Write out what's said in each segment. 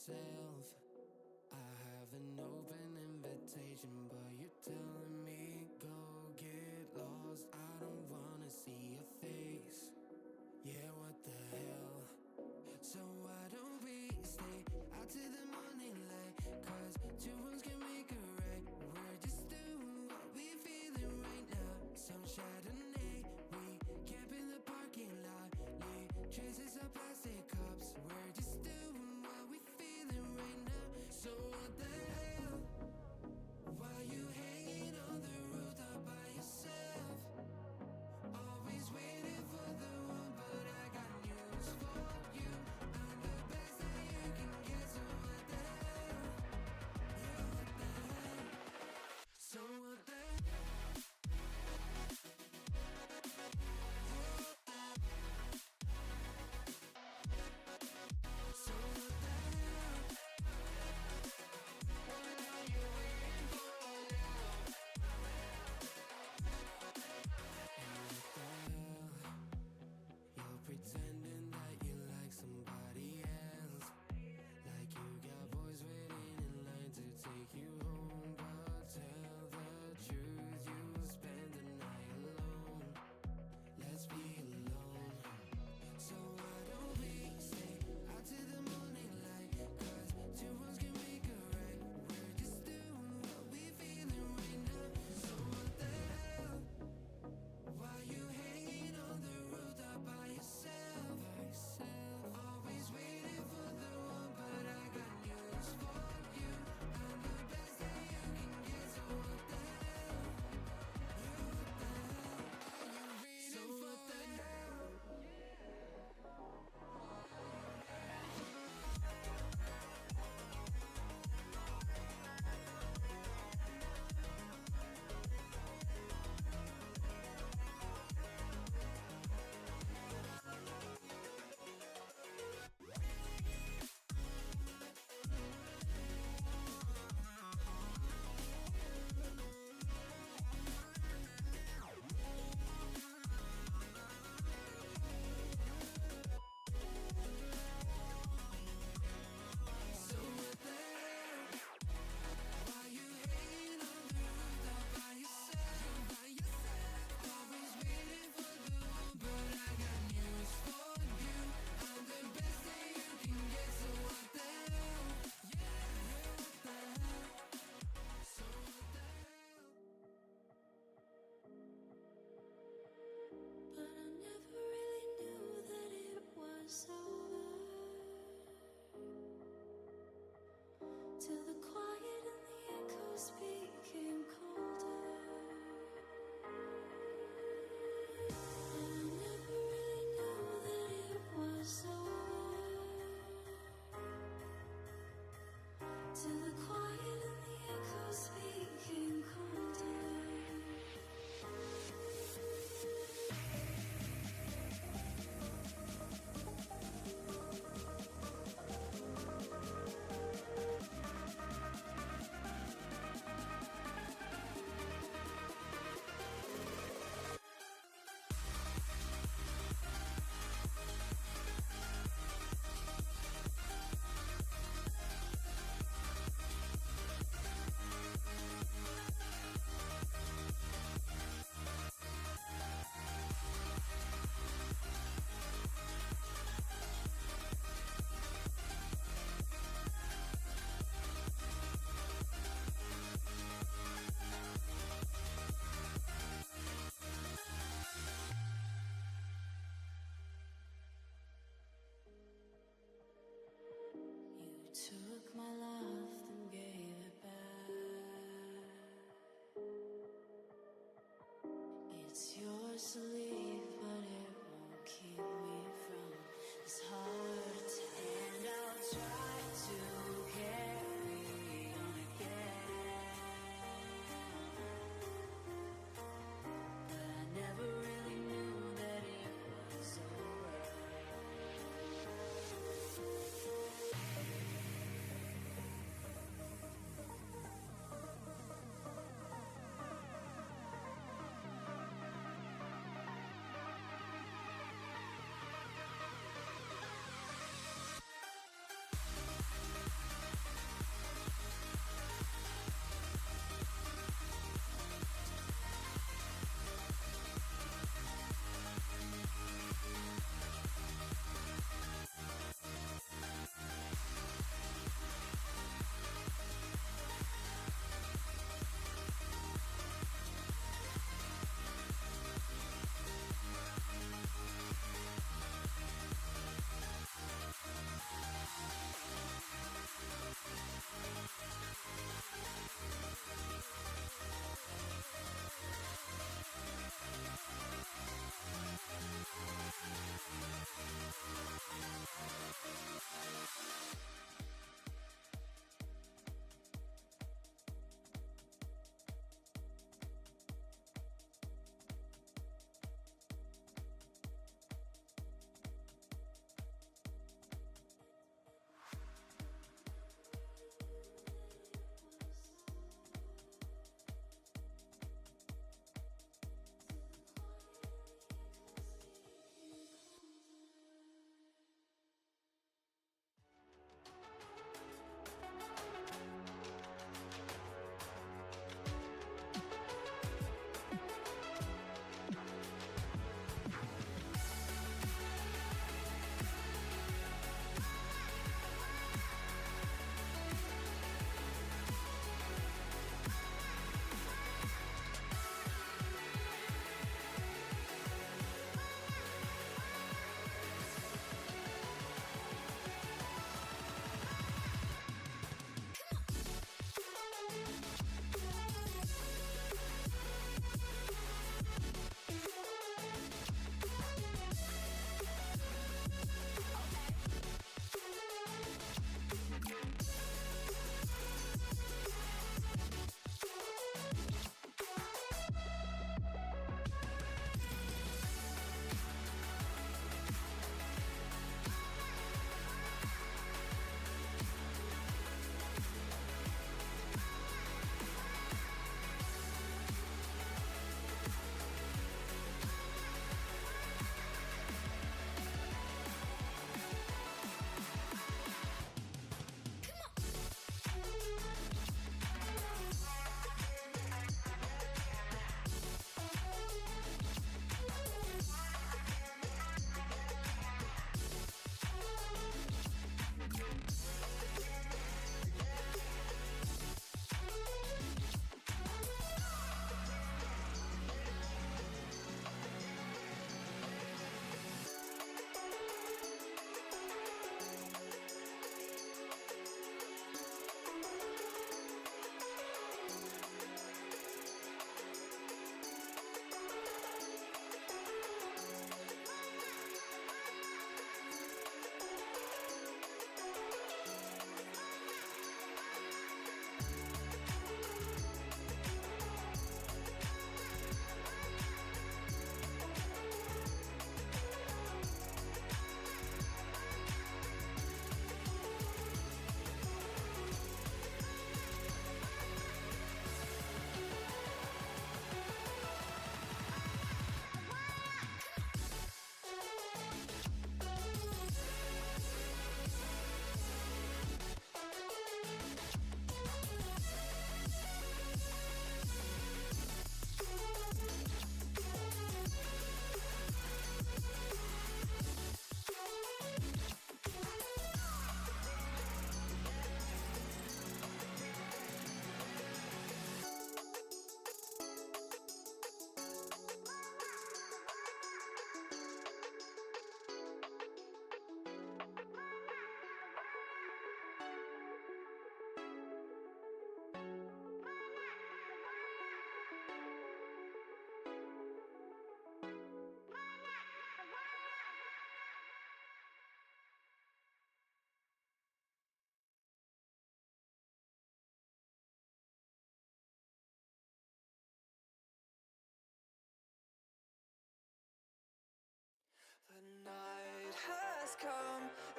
myself. I have an open invitation, but you're telling me go get lost. I don't wanna see your face. Yeah, what the hell? So why don't we stay out till the morning light? Cause two wrongs can make a right. We're just doing what we feeling right now. Some Chardonnay, we camp in the parking lot. Leave traces of plastic cups. We're just doing what we feeling right now. So what the hell? Why you hanging on the rooftop by yourself? Always waiting for the one, but I got news for you. I'm the best that you can get, so what the hell? Yeah,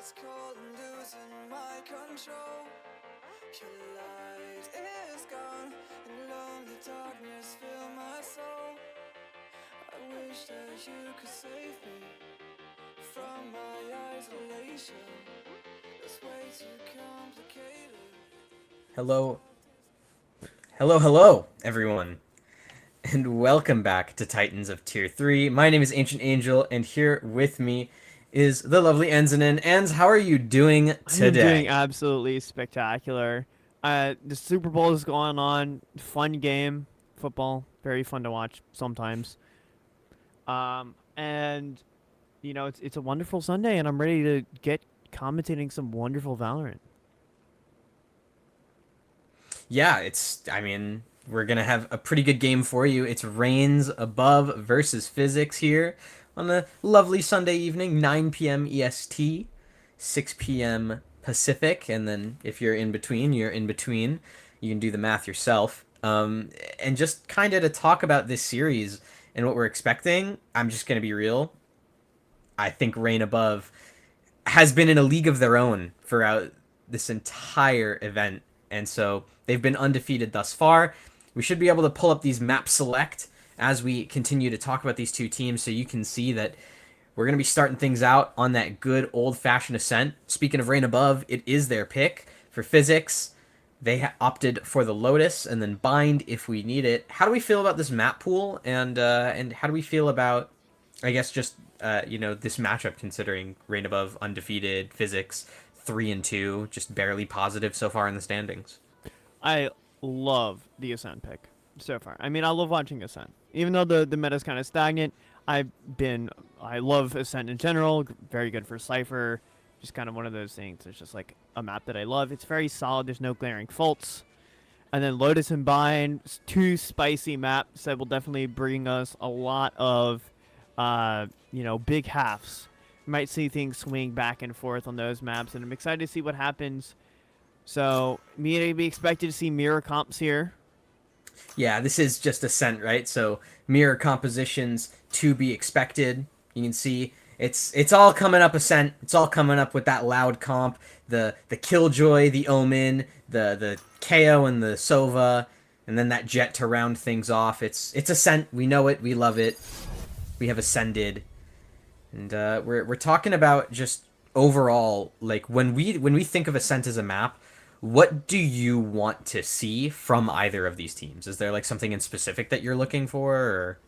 It's cold and losing my control. Your light is gone, and lonely darkness fill my soul. I wish that you could save me from my isolation. It's way too complicated. Hello, hello, everyone, and welcome back to Titans of Tier 3. My name is Ancient Angel, and here with me is the lovely Enzinen. Enz, how are you doing I am doing today? absolutely spectacular. The Super Bowl is going on. Fun game, football, very fun to watch sometimes. And it's a wonderful Sunday, and I'm ready to get commentating some wonderful Valorant. Yeah, we're gonna have a pretty good game for you. It's Reigns above versus PhysiX here on a lovely Sunday evening, 9 p.m. EST, 6 p.m. Pacific, and then if you're in between, you're in between. You can do the math yourself. And just kind of to talk about this series and what we're expecting, I'm just gonna be real. I think Reign above has been in a league of their own throughout this entire event. And so they've been undefeated thus far. We should be able to pull up these map select as we continue to talk about these two teams so you can see that we're going to be starting things out on that good old-fashioned ascent. Speaking of Rain Above, it is their pick for PhysiX. They opted for the Lotus and then Bind if we need it. How do we feel about this map pool, and how do we feel about, I guess, just this matchup considering Rain Above undefeated, PhysiX 3-2, just barely positive so far in the standings. I love the Ascent pick so far. I mean, I love watching Ascent, even though the meta's kind of stagnant. I love Ascent in general. Very good for Cypher. Just kind of one of those things. It's just like a map that I love. It's very solid. There's no glaring faults. And then Lotus and Bind, two spicy maps that will definitely bring us a lot of, big halves. You might see things swing back and forth on those maps, and I'm excited to see what happens. So, me to be expected to see mirror comps here. Yeah, this is just Ascent, right? So mirror compositions to be expected. You can see it's all coming up Ascent. It's all coming up with that loud comp, the Killjoy, the Omen, the KO and the Sova, and then that Jet to round things off. It's Ascent. We know it. We love it. We have ascended, and we're talking about just overall, like when we think of Ascent as a map, what do you want to see from either of these teams? Is there like something in specific that you're looking for, or?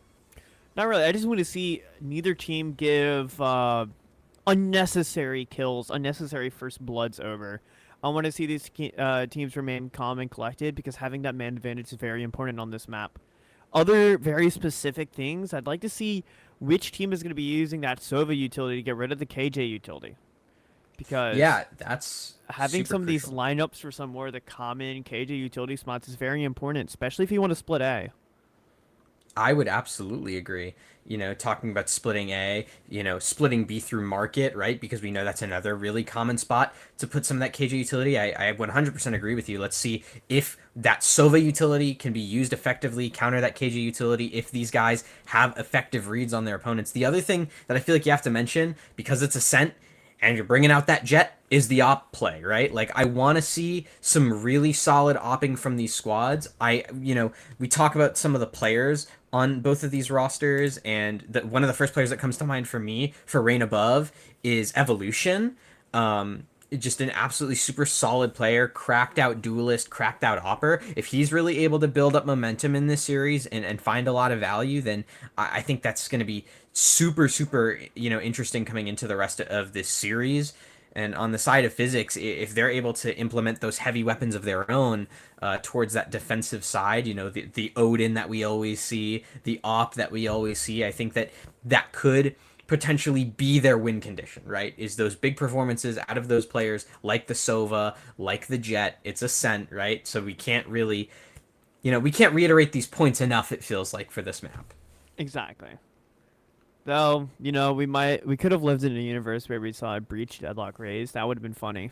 Not really. I just want to see neither team give unnecessary kills, unnecessary first bloods over. I want to see these teams remain calm and collected because having that man advantage is very important on this map. Other very specific things, I'd like to see which team is going to be using that Sova utility to get rid of the KJ utility. Because Yeah, that's having super some of these crucial. lineups for some more of the common KJ utility spots is very important, especially if you want to split A. I would absolutely agree. Talking about splitting A, splitting B through market, right? Because we know that's another really common spot to put some of that KJ utility. I 100% agree with you. Let's see if that Sova utility can be used effectively, counter that KJ utility, if these guys have effective reads on their opponents. The other thing that I feel like you have to mention, because it's Ascent, and you're bringing out that Jet, is the op play, right? Like I want to see some really solid opping from these squads. We talk about some of the players on both of these rosters, and one of the first players that comes to mind for me for Reign Above is Evolution. Just an absolutely super solid player, cracked out duelist, cracked out opper. If he's really able to build up momentum in this series and find a lot of value, then I think that's going to be super, super, interesting coming into the rest of this series. And on the side of PhysiX, if they're able to implement those heavy weapons of their own towards that defensive side, the Odin that we always see, the Op that we always see, I think that could potentially be their win condition, right? Is those big performances out of those players like the Sova, like the Jet. It's Ascent, right? So we can't really, we can't reiterate these points enough, it feels like, for this map. Exactly. Though, we could have lived in a universe where we saw a breach deadlock raised. That would have been funny.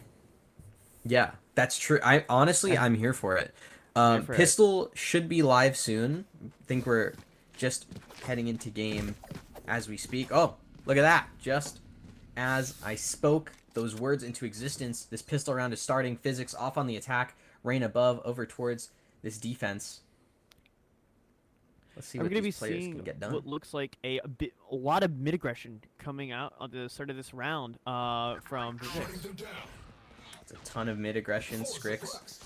Yeah, that's true. I honestly, I, I'm here for it. I'm here for it. Pistol should be live soon. I think we're just heading into game as we speak. Oh, look at that! Just as I spoke, those words into existence. This pistol round is starting. PhysiX off on the attack. Rain above over towards this defense. Let's see We're what going to be these players seeing can get done. what looks like a lot of mid aggression coming out on the start of this round from PhysiX. It's a ton of mid aggression. Skrix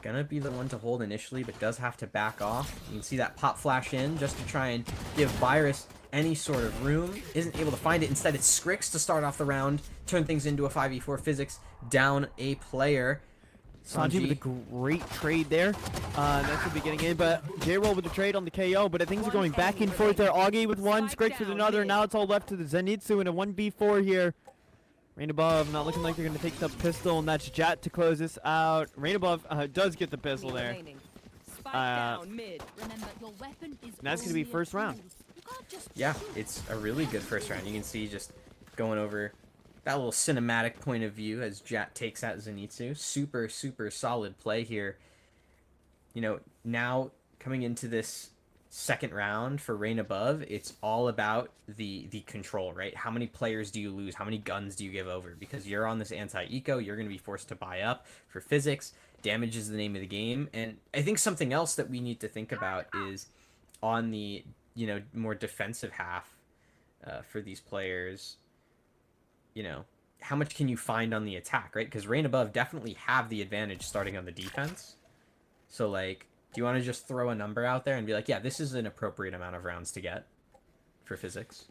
gonna be the one to hold initially, but does have to back off. You can see that pop flash in just to try and give Virus any sort of room. Isn't able to find it. Instead, it's Skrix to start off the round, turn things into a 5v4. PhysiX down a player. Sanji with a great trade there. That's the beginning in, but J-Roll with the trade on the KO, but things are going back and forth there. Augie with one, Skrix with another. Now it's all left to the Zenitsu in a 1v4 here. Rain above, not looking like they're going to take the pistol, and that's Jat to close this out. Rain above does get the pistol there. And that's going to be first round. Yeah, it's a really good first round. You can see just going over that little cinematic point of view as Jat takes out Zenitsu. Super, super solid play here. You know, now coming into this second round for Rain above, it's all about the control, right? How many players do you lose? How many guns do you give over? Because you're on this anti-eco, you're going to be forced to buy up. For PhysiX, damage is the name of the game. And I think something else that we need to think about is on the, you know, more defensive half for these players, you know, how much can you find on the attack, right? Because Rain above definitely have the advantage starting on the defense. So, like, do you want to just throw a number out there and be like, yeah, this is an appropriate amount of rounds to get for PhysiX?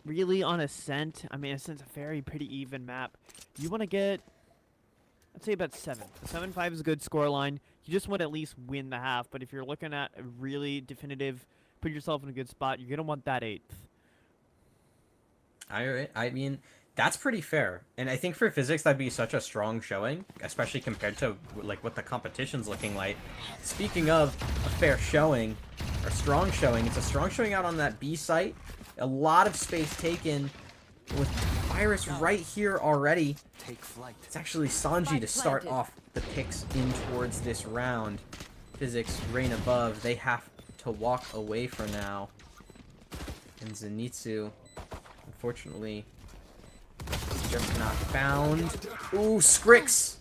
Really, on Ascent, I mean, Ascent's a very pretty even map. You want to get, I'd say about 7. 7-5 is a good scoreline. You just want to at least win the half, but if you're looking at a really definitive, put yourself in a good spot, you're going to want that 8th. All right. I mean, that's pretty fair. And I think for PhysiX, that'd be such a strong showing, especially compared to like what the competition's looking like. Speaking of a fair showing, or strong showing, it's a strong showing out on that B site. A lot of space taken with Virus right here already. Take flight. It's actually Sanji to start off the picks in towards this round. PhysiX, Rain above, they have to walk away for now. And Zenitsu, unfortunately, just not found. Ooh, Skrix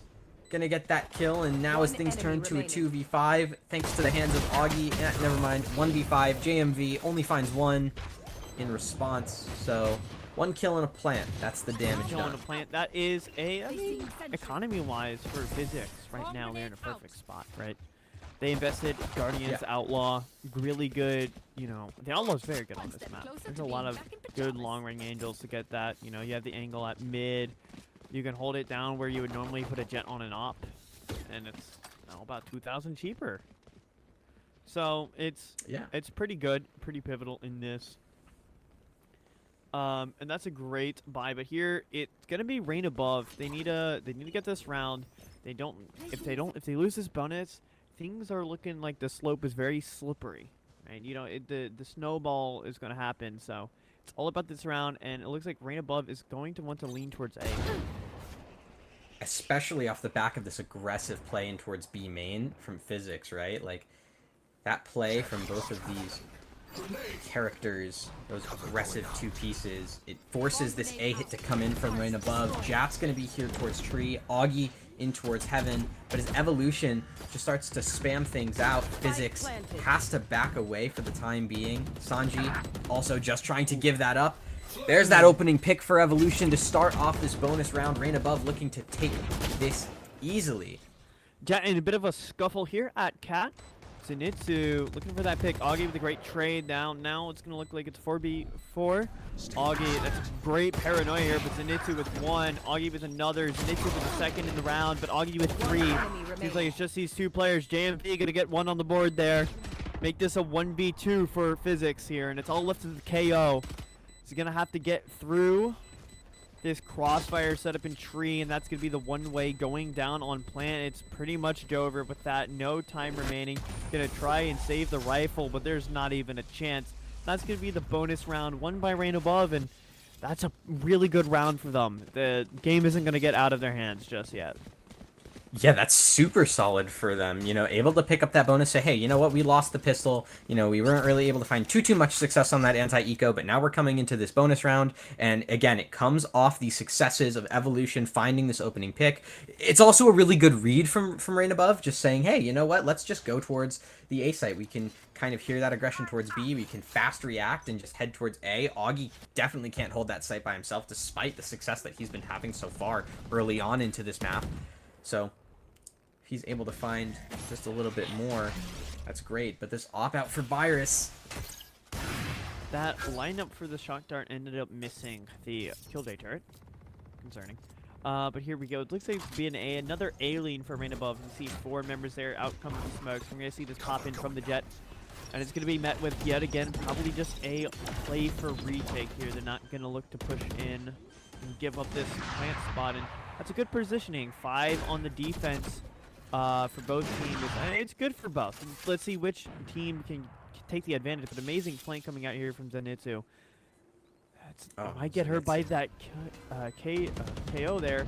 gonna get that kill, and now as things turn to a 2v5, thanks to the hands of Augie, never mind, 1v5, JMV only finds 1 in response, so 1 kill and a plant, that's the damage Kill done. on a plant, that is a, I mean, economy-wise for PhysiX, right now they're in a perfect spot, right? They invested Guardians, Outlaw, really good, you know, the Outlaw's very good on this map. There's a lot of good long-range angels to get that, you know, you have the angle at mid, you can hold it down where you would normally put a jet on an op, and it's now about 2,000 cheaper. So, it's pretty good, pretty pivotal in this. And that's a great buy, but here, it's gonna be Rain above. They need to get this round. If they lose this bonus, things are looking like the slope is very slippery, right? You know, the snowball is going to happen, so it's all about this round, and it looks like Rain above is going to want to lean towards A. Especially off the back of this aggressive play in towards B main from PhysiX, right? Like, that play from both of these characters, those aggressive 2 pieces, it forces this A hit to come in from Rain above. Jap's going to be here towards Tree, Augie in towards Heaven, but his evolution just starts to spam things out. PhysiX has to back away for the time being. Sanji also just trying to give that up. There's that opening pick for Evolution to start off this bonus round. Rain above looking to take this easily. Jet in a bit of a scuffle here at Cat. Zenitsu looking for that pick. Augie with a great trade down. Now it's going to look like it's 4v4. Augie, that's great paranoia here, but Zenitsu with 1. Augie with another. Zenitsu with the second in the round, but Augie with 3. Seems like it's just these 2 players. JMV going to get 1 on the board there. Make this a 1v2 for PhysiX here, and it's all left to the KO. He's going to have to get through this crossfire setup in Tree, and that's going to be the one way going down on plant. It's pretty much over with that. No time remaining. Going to try and save the rifle, but there's not even a chance. That's going to be the bonus round, won by Rain above, and that's a really good round for them. The game isn't going to get out of their hands just yet. Yeah, that's super solid for them. Able to pick up that bonus. Say, hey, you know what? We lost the pistol. We weren't really able to find too much success on that anti-eco, but now we're coming into this bonus round. And again, it comes off the successes of Evolution finding this opening pick. It's also a really good read from Rain Above, just saying, hey, you know what? Let's just go towards the A site. We can kind of hear that aggression towards B. We can fast react and just head towards A. Augie definitely can't hold that site by himself, despite the success that he's been having so far early on into this map. So he's able to find just a little bit more. That's great, but this op-out for Virus. That lineup for the shock dart ended up missing the kill day turret. Concerning. But here we go. It looks like it's being another A-lean for Rain Above. You see 4 members there. Out comes the smokes. We're going to see this pop in from the jet. And it's going to be met with, yet again, probably just a play for retake here. They're not going to look to push in and give up this plant spot. And that's a good positioning. 5 on the defense. For both teams. It's good for both. Let's see which team can take the advantage. But amazing flank coming out here from Zenitsu. Might get hurt by that KO there.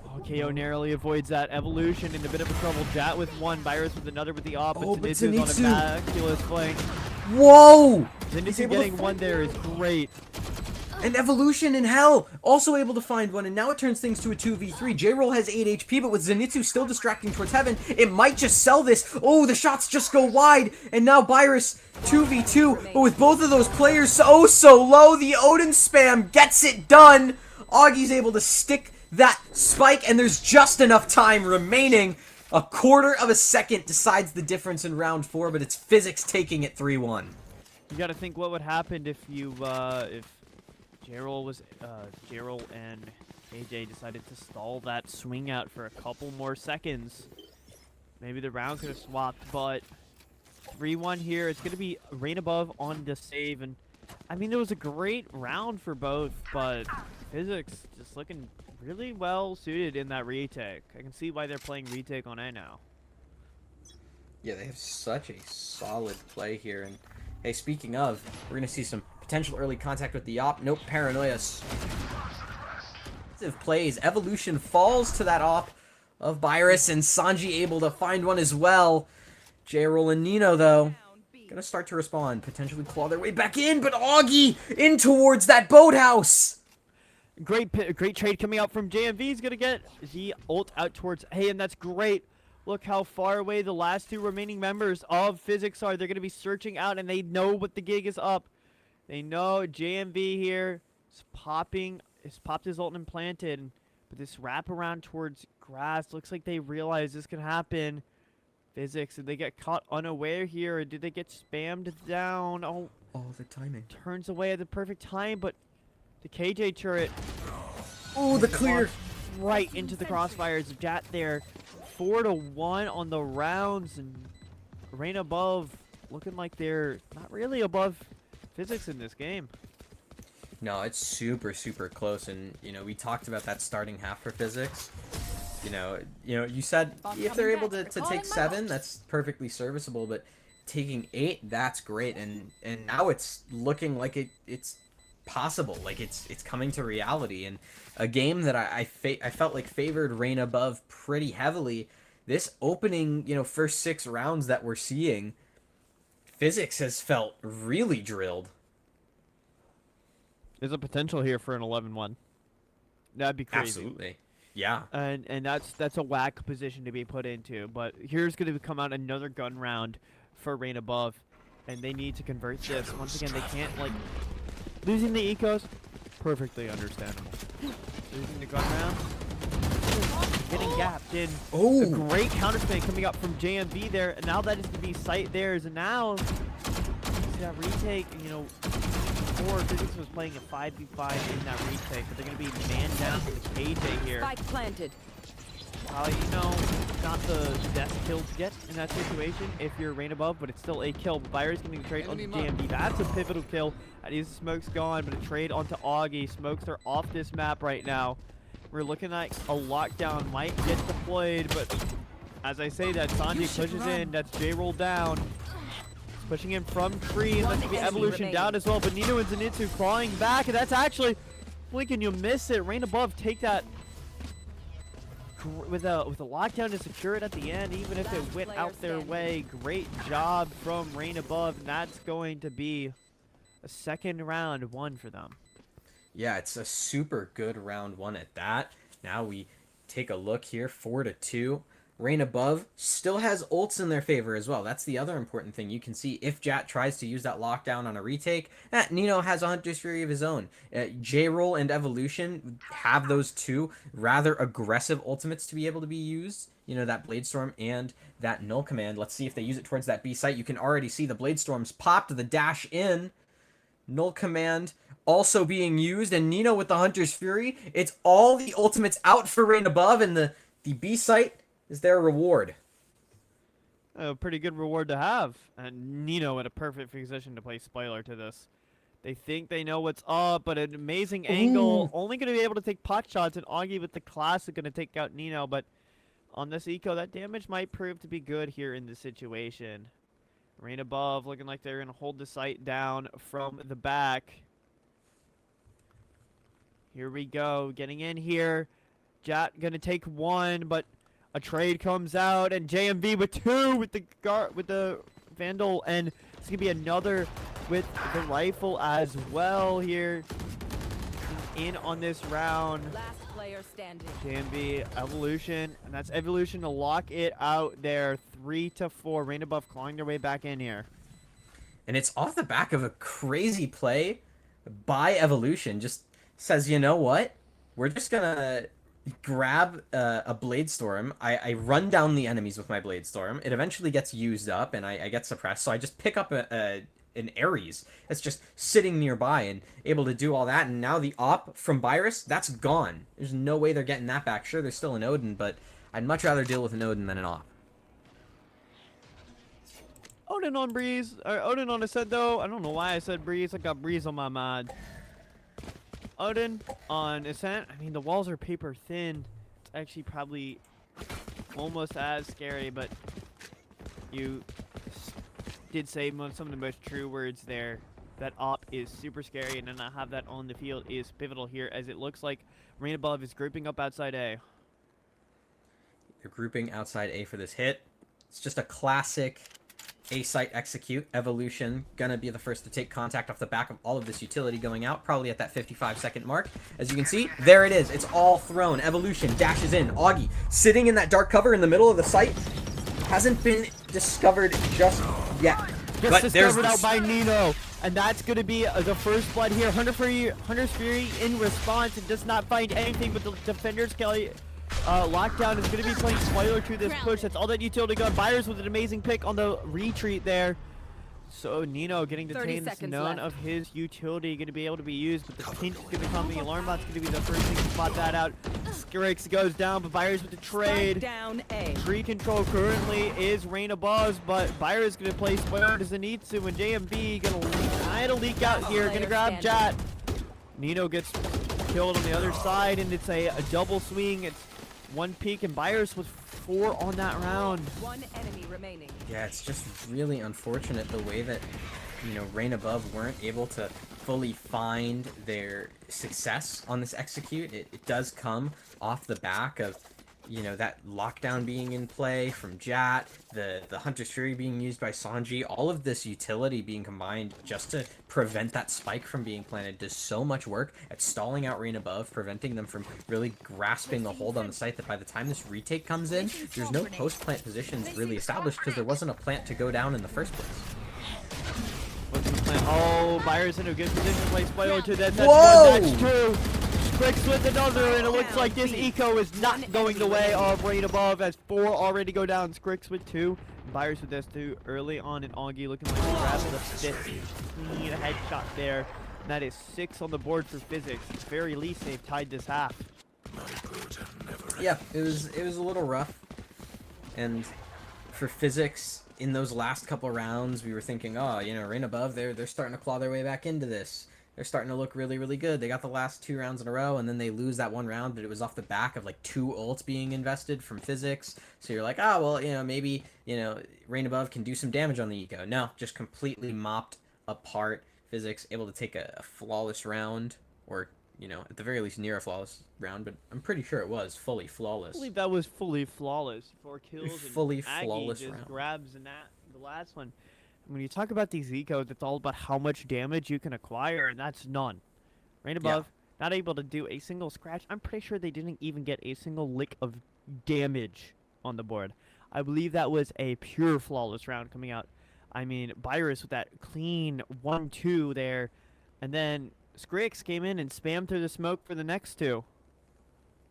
Oh, KO narrowly avoids that. Evolution in a bit of a trouble. Jat with 1, Virus with another with the op, but Zenitsu's on a miraculous flank. Whoa! Zenitsu getting 1 there is great. And Evolution in Hell also able to find 1, and now it turns things to a 2v3. J-Roll has 8 HP, but with Zenitsu still distracting towards Heaven, it might just sell this. Oh, the shots just go wide, and now Virus 2v2, but with both of those players so low, the Odin spam gets it done. Augie's able to stick that spike, and there's just enough time remaining. A quarter of a second decides the difference in round 4, but it's PhysiX taking it 3-1. You gotta think what would happen if J-Roll and AJ decided to stall that swing out for a couple more seconds. Maybe the round could have swapped, but 3-1 here. It's going to be Rain Above on the save. And I mean, it was a great round for both, but PhysiX just looking really well suited in that retake. I can see why they're playing retake on A now. Yeah, they have such a solid play here. And hey, speaking of, we're going to see some potential early contact with the op. Nope, Paranoia. Plays. Evolution falls to that op of Virus, and Sanji able to find 1 as well. J-Roll and Nino, though, gonna start to respond. Potentially claw their way back in, but Augie in towards that boathouse. Great trade coming out from JMV. He's gonna get the ult out towards A, and that's great. Look how far away the last 2 remaining members of PhysiX are. They're gonna be searching out, and they know what the gig is up. They know JMV here is popping. It's popped his ult and planted, but this wrap around towards grass looks like they realize this can happen. PhysiX, did they get caught unaware here, or did they get spammed down? Oh, the timing. Turns away at the perfect time, but the KJ turret. Oh, the clear. Right into the crossfires of Jat there. 4-1 on the rounds, and Rain Above looking like they're not really above PhysiX in this game. No, it's super close, and we talked about that starting half for PhysiX. You said if they're able to take 7, that's perfectly serviceable, but taking 8, that's great, and now it's looking like it's possible, like it's coming to reality. And a game that I felt like favored Rain Above pretty heavily. This opening, first 6 rounds that we're seeing, PhysiX has felt really drilled. There's a potential here for an 11-1. That'd be crazy. Absolutely. Yeah. And that's a whack position to be put into. But here's going to come out another gun round for Rain Above. And they need to convert this. Once again, they can't, losing the ecos, perfectly understandable. Losing the gun round, getting gapped in. Oh. A great counterspin coming up from JMV there. And now that is going to be sight theirs. And now, that retake, before PhysiX was playing a 5v5 in that retake, but they're going to be man down to the KJ here. Spike planted. Not the best kill to get in that situation if you're Rain Above, but it's still a kill. Virus getting a trade onto JMD. That's a pivotal kill. The smoke's gone, but a trade onto Augie. Smokes are off this map right now. We're looking at a lockdown might get deployed, but as I say that, Sanji pushes in. That's J-Roll down. Pushing in from tree, and that's going to be Evolution down as well. But Nino and Zenitsu clawing back, and that's actually, blink and you miss it. Rain Above take that with a lockdown to secure it at the end, even if it went out their way. Great job from Rain Above, and that's going to be a second round one for them. Yeah, it's a super good round one at that. Now we take a look here, 4-2. Rain Above still has ults in their favor as well. That's the other important thing. You can see if Jat tries to use that lockdown on a retake, Nino has a Hunter's Fury of his own. J-Roll and Evolution have those two rather aggressive ultimates to be able to be used. You know, that Bladestorm and that Null Command. Let's see if they use it towards that B site. You can already see the Bladestorms popped, the dash in. Null Command also being used, and Nino with the Hunter's Fury. It's all the ultimates out for Rain Above, and the B site is their reward. A pretty good reward to have. And Nino in a perfect position to play spoiler to this. They think they know what's up, but an amazing angle. Only going to be able to take pot shots, and Augie with the classic going to take out Nino. But on this eco, that damage might prove to be good here in this situation. Rain Above looking like they're going to hold the site down from the back. Here we go. Getting in here. Jat going to take one, but a trade comes out, and JMV with two with the Vandal, and it's going to be another with the rifle as well here. In on this round. Last player standing. JMV Evolution, and that's Evolution to lock it out there. 3-4. Rain Above clawing their way back in here. And it's off the back of a crazy play by Evolution. Just says, you know what? We're just going to grab a Bladestorm. I run down the enemies with my Bladestorm. It eventually gets used up, and I get suppressed. So I just pick up an Ares that's just sitting nearby and able to do all that. And now the op from Virus, that's gone. There's no way they're getting that back. Sure, there's still an Odin, but I'd much rather deal with an Odin than an op. Odin on Breeze, or Odin on Ascent though. I don't know why I said Breeze. I got Breeze on my mind. Odin on Ascent. I mean, the walls are paper thin. It's actually probably almost as scary, but you did say some of the most true words there. That op is super scary, and to not have that on the field is pivotal here, as it looks like Rain Above is grouping up outside A. They're grouping outside A for this hit. It's just a classic A site execute. Evolution gonna be the first to take contact off the back of all of this utility going out, probably at that 55-second mark. As you can see, there it is. It's all thrown. Evolution dashes in. Augie sitting in that dark cover in the middle of the site. Hasn't been discovered just yet. Just discovered out by Nino, and that's going to be the first blood here. Hunter's Fury in response and does not find anything, but the defenders Kelly Lockdown is going to be playing spoiler to this push. That's all that utility gun. Byers with an amazing pick on the retreat there. So Nino getting detained. None of his utility going to be able to be used, but the pinch is going to come. The alarm bot's going to be the first thing to spot that out. Skirix goes down, but Byers with the trade. Down A. Tree control currently is Rain Above, but Byers is going to play spoiler to Zenitsu, and JMB going to try to leak out here. Going to grab Jat. Nino gets killed on the other side, and it's a double swing. It's one peek, and Byers with 4 on that round. One enemy remaining. Yeah, it's just really unfortunate the way that, you know, Rain Above weren't able to fully find their success on this execute. It does come off the back of, you know, that lockdown being in play from Jat, the Hunter's Fury being used by Sanji, all of this utility being combined just to prevent that spike from being planted does so much work at stalling out Rain Above, preventing them from really grasping the hold on the site that by the time this retake comes in, there's no post-plant positions really established because there wasn't a plant to go down in the first place. Oh, Byers in a good position to play spoiler to that. That's Whoa! one, that's 2. Skrix with another, and it looks like this eco is not going the way of Rain Above as 4 already go down. Skrix with 2. Byers with this 2 early on, and Augie looking like he grabs the 5th clean headshot there. And that is 6 on the board for PhysiX. At the very least, they've tied this half. Yeah, it was a little rough. And for PhysiX, in those last couple rounds, we were thinking, oh, you know, Rain Above, they're starting to claw their way back into this. They're starting to look really, really good. They got the last 2 rounds in a row, and then they lose that one round, but it was off the back of, like, 2 ults being invested from PhysiX. So you're like, oh, well, you know, maybe, you know, Rain Above can do some damage on the eco. No, just completely mopped apart. PhysiX able to take a flawless round, or, you know, at the very least near a flawless round, but I'm pretty sure it was fully I flawless. believe that was fully flawless. 4 kills Fully and Aggie flawless just round. grabs the last one. When you talk about these ecos, it's all about how much damage you can acquire, and that's none. Right above, not able to do a single scratch. I'm pretty sure they didn't even get a single lick of damage on the board. I believe that was a pure flawless round coming out. I mean, Virus with that clean 1-2 there, and then Skrix came in and spammed through the smoke for the next 2.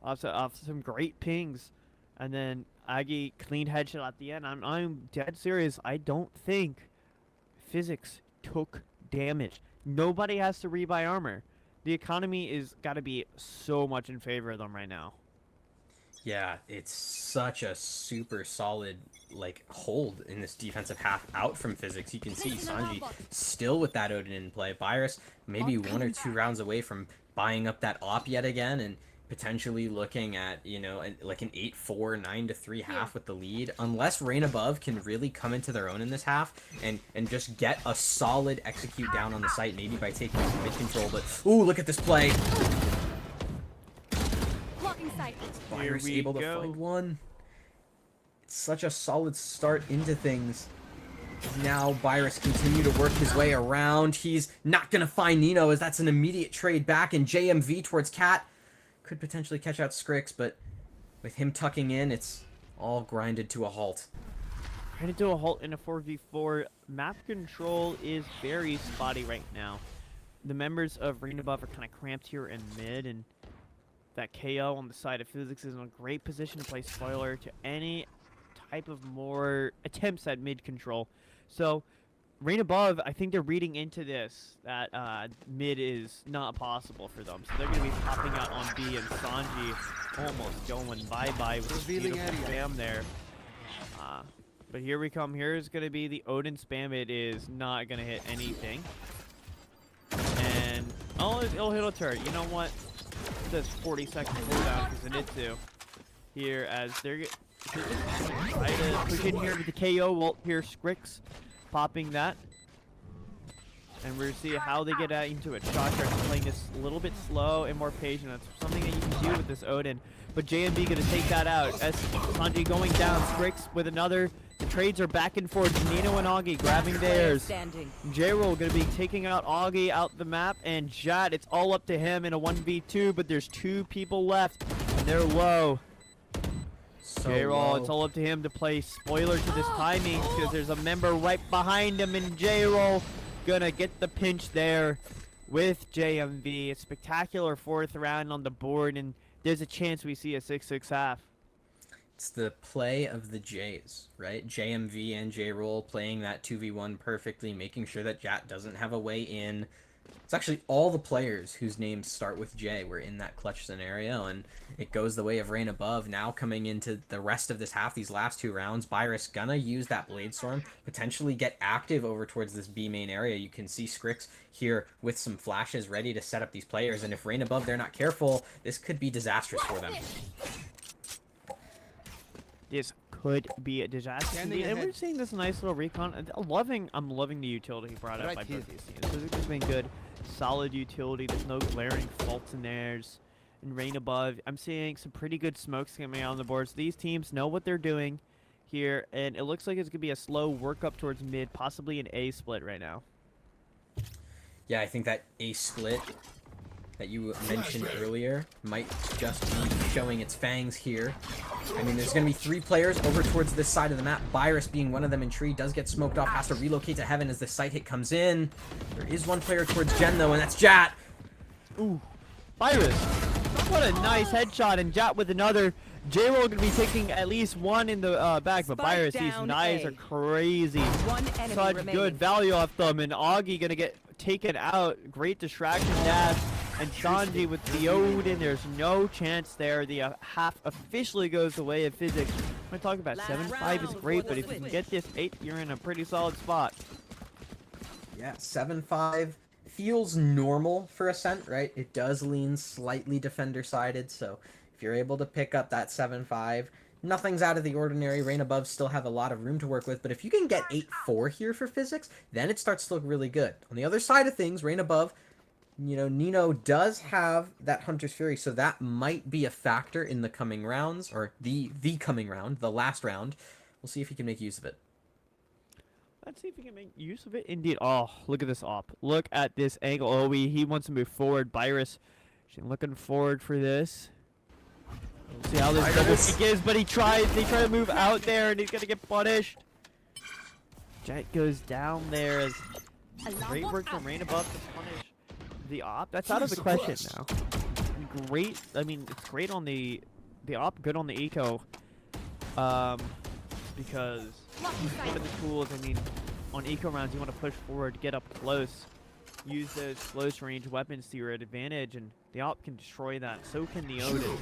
Off some great pings, and then Aggie clean headshot at the end. I'm dead serious. I don't think PhysiX took damage. Nobody has to rebuy armor. The economy is got to be so much in favor of them right now. Yeah, it's such a super solid like hold in this defensive half out from PhysiX. You can see Sanji still with that Odin in play. Virus maybe 1 or 2 rounds away from buying up that op yet again and potentially looking at, you know, like an 8-4, 9-3 half with the lead. Unless Rain Above can really come into their own in this half and just get a solid execute down on the site, maybe by taking some mid control. But ooh, look at this play. Virus able to find one. It's such a solid start into things. Now Virus continue to work his way around. He's not going to find Nino as that's an immediate trade back, and JMV towards Cat. Could potentially catch out Skrix, but with him tucking in, it's all grinded to a halt. Grinded to a halt in a 4v4. Map control is very spotty right now. The members of Rain Above are kind of cramped here in mid, and that KO on the side of PhysiX is in a great position to play spoiler to any type of more attempts at mid control. So Rain Above, I think they're reading into this that mid is not possible for them. So they're going to be popping out on B, and Sanji almost going bye-bye with this beautiful spam there. But here we come. Here's going to be the Odin spam. It is not going to hit anything. And, oh, it'll hit a turret. You know what? This 40-second cooldown because it needs to. Here, as they're try to push in here with the KO. Well, here Skrix popping that, and we're see how they get into it. Shot starts playing this a little bit slow and more patient. That's something that you can do with this Odin. But JMB gonna take that out. As Sanji going down, Skrix with another. The trades are back and forth. Nino and Augie grabbing theirs. J-Roll gonna be taking out Augie out the map, and Jad, it's all up to him in a 1v2, but there's 2 people left, and they're low. J-Roll, it's all up to him to play spoiler to this timing, because there's a member right behind him, and J-Roll gonna get the pinch there with JMV. A spectacular 4th round on the board, and there's a chance we see a 6-6 half. It's the play of the Jays, right? JMV and J-Roll playing that 2v1 perfectly, making sure that Jat doesn't have a way in. It's actually all the players whose names start with J were in that clutch scenario, and it goes the way of Rain Above. Now coming into the rest of this half, these last 2 rounds, Virus gonna use that Blade Storm, potentially get active over towards this B main area. You can see Skrix here with some flashes ready to set up these players, and if Rain Above, they're not careful, this could be disastrous for them. This could be a disaster. And we're seeing this nice little recon. I'm loving the utility brought up by both these teams. PhysiX has been good, solid utility. There's no glaring faults in theirs. And Rain Above, I'm seeing some pretty good smokes coming out on the boards. These teams know what they're doing here, and it looks like it's gonna be a slow work up towards mid, possibly an A split right now. Yeah, I think that A split that you mentioned earlier might just be showing its fangs here. I mean, there's going to be 3 players over towards this side of the map. Virus being one of them in tree, does get smoked off, has to relocate to heaven as the sight hit comes in. There is 1 player towards Gen, though, and that's Jat. Ooh, Virus. What a nice headshot, and Jat with another. J-Roll going to be taking at least 1 in the back, but Virus, these knives are crazy. Such good value off them, and Augie going to get taken out. Great distraction dash. And Sanji with the Odin, there's no chance there. The half officially goes the way of PhysiX. I'm going to talk about 7-5 is great, but if you can get this 8, you're in a pretty solid spot. Yeah, 7-5 feels normal for Ascent, right? It does lean slightly defender-sided, so if you're able to pick up that 7-5, nothing's out of the ordinary. Rain Above still have a lot of room to work with, but if you can get 8-4 here for PhysiX, then it starts to look really good. On the other side of things, Rain Above, You know, Nino does have that Hunter's Fury, so that might be a factor in the coming rounds, or the coming round, the last round. We'll see if he can make use of it. Let's see if he can make use of it. Indeed. Oh, look at this op. Look at this angle. Oh, he wants to move forward. Virus, she's looking forward for this. We'll see how this double peek is, but he tries. They try to move out there, and he's gonna get punished. Jet goes down there as great work from Rain above to punish the op. That's out of the question now. Great. I mean, it's great on the op, good on the eco. Because given the tools, I mean, on eco rounds, you want to push forward, get up close, use those close range weapons to your advantage, and the op can destroy that. So can the Odin.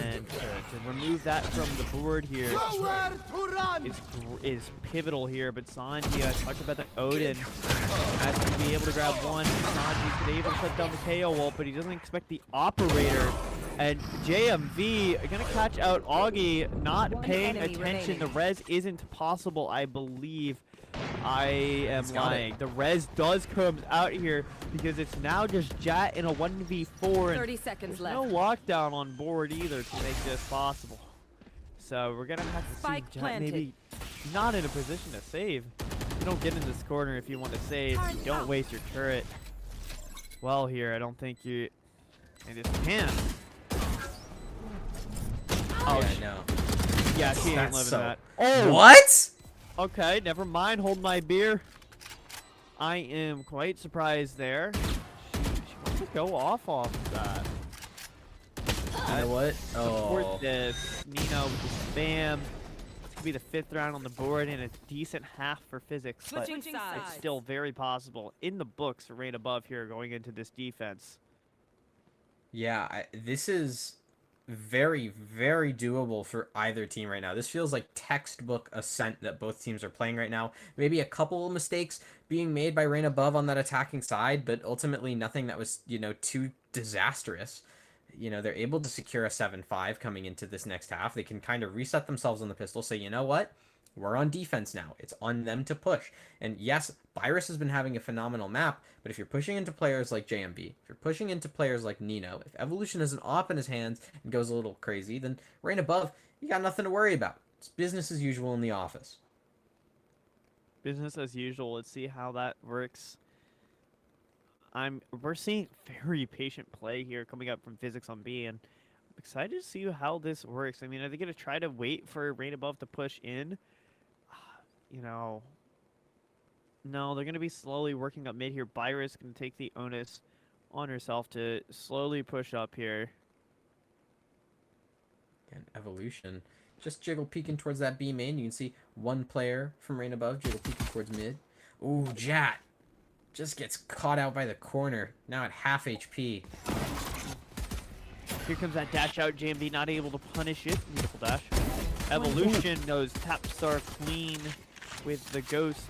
And to remove that from the board here is pivotal here. But Sanji, I talked about the Odin, has to be able to grab one. Sanji's been able to shut down the KO ult, but he doesn't expect the operator. And JMV gonna catch out Augie, not paying attention. remaining. The res isn't possible, I believe. I am lying. The res does come out here because it's now just Jat in a 1v4. 30 seconds There's left. no lockdown on board either to make this possible. So we're gonna have to Spike see Jat planted. maybe not in a position to save. You don't get in this corner if you want to save. You don't waste your turret. Well here, I don't think you... And just can. Oh, Yeah, I know. yeah, she ain't That's living so- that. Oh! What? Okay, never mind. Hold my beer. I am quite surprised there. She wants to go off that. You know what? Support Oh. this. Nino with the spam. It's gonna be the 5th round on the board and a decent half for PhysiX, but Switching it's sides. still very possible in the books for Rain above here going into this defense. Yeah, this is very, very doable for either team right now. This feels like textbook Ascent that both teams are playing right now. Maybe a couple of mistakes being made by Rain above on that attacking side, but ultimately nothing that was, you know, too disastrous. You know, they're able to secure a 7-5 coming into this next half. They can kind of reset themselves on the pistol, say, you know what? We're on defense now. It's on them to push. And yes, Virus has been having a phenomenal map, but if you're pushing into players like JMB, if you're pushing into players like Nino, if Evolution has an op in his hands and goes a little crazy, then Rain above, you got nothing to worry about. It's business as usual in the office. Business as usual. Let's see how that works. We're seeing very patient play here coming up from PhysiX on B, and I'm excited to see how this works. I mean, are they gonna try to wait for Rain above to push in? You know, no, they're gonna be slowly working up mid here. Virus can take the onus on herself to slowly push up here. And Evolution just jiggle peeking towards that B main. You can see one player from Rain above jiggle peeking towards mid. Ooh, Jat just gets caught out by the corner. Now at half HP. Here comes that dash out. JMV not able to punish it. Beautiful dash. Evolution knows tap star clean with the ghost.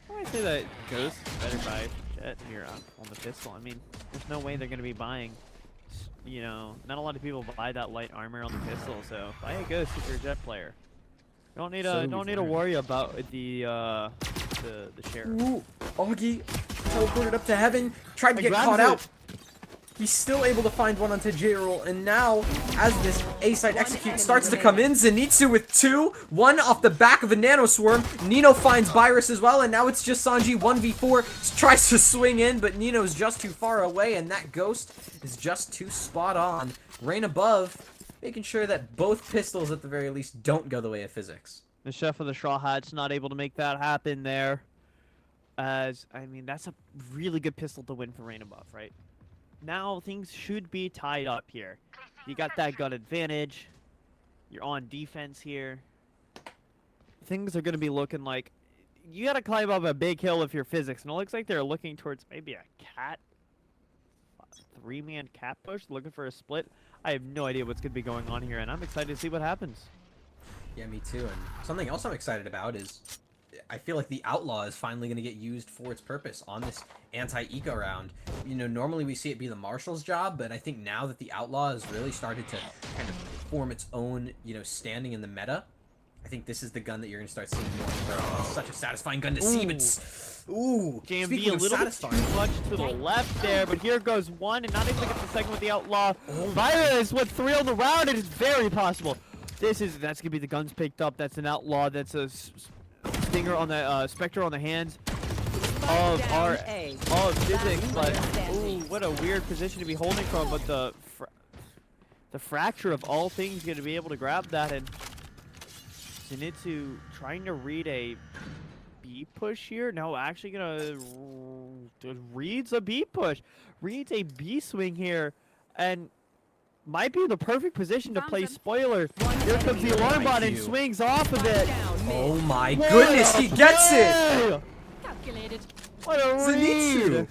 Why do I say that ghost is better by Jet here on the pistol? I mean, there's no way they're going to be buying. You know, not a lot of people buy that light armor on the pistol, so buy a ghost if you're a Jet player. Don't need to worry about the sheriff. Ooh, Augie teleported up to heaven, tried to He get grabs caught it. out. He's still able to find one onto J-Roll, and now, as this A-side execute starts to come in, Zenitsu with 2, 1 off the back of a Nano Swarm. Nino finds Virus as well, and now it's just Sanji 1v4, tries to swing in, but Nino's just too far away, and that Ghost is just too spot on. Rain above, making sure that both pistols, at the very least, don't go the way of PhysiX. The chef of the Straw Hat's not able to make that happen there. As, I mean, that's a really good pistol to win for Rain above, right? Now things should be tied up here. You got that gun advantage. You're on defense here. Things are going to be looking like... You got to climb up a big hill if you're PhysiX. And it looks like they're looking towards maybe a cat... 3-man cat push, looking for a split. I have no idea what's going to be going on here, and I'm excited to see what happens. Yeah, me too. And something else I'm excited about is I feel like the Outlaw is finally going to get used for its purpose on this anti-eco round. You know, normally we see it be the Marshal's job, but I think now that the Outlaw has really started to kind of form its own, you know, standing in the meta, I think this is the gun that you're going to start seeing more. It's such a satisfying gun to see, but Ooh, JMV speaking a of little bit satisfying. too much to the left there, but here goes one, and not even gets the second with the outlaw. Virus with 3 on the round. It is very possible. That's gonna be the guns picked up. That's an outlaw. That's a stinger on the Spectre on the hands of down A. PhysiX. But Last player ooh, standing. what a weird position to be holding from. But the fracture of all things gonna be able to grab that, and Zenitsu trying to read a B push here. No, actually gonna reads a B push, reads a B swing here, and might be in the perfect position to Found play him. spoiler. One Here comes enemy the alarm remaining. bot and IQ. swings off of Spike it. down mid. Oh my What goodness, a he gets it! play! Calculated. What a Zenitsu! read!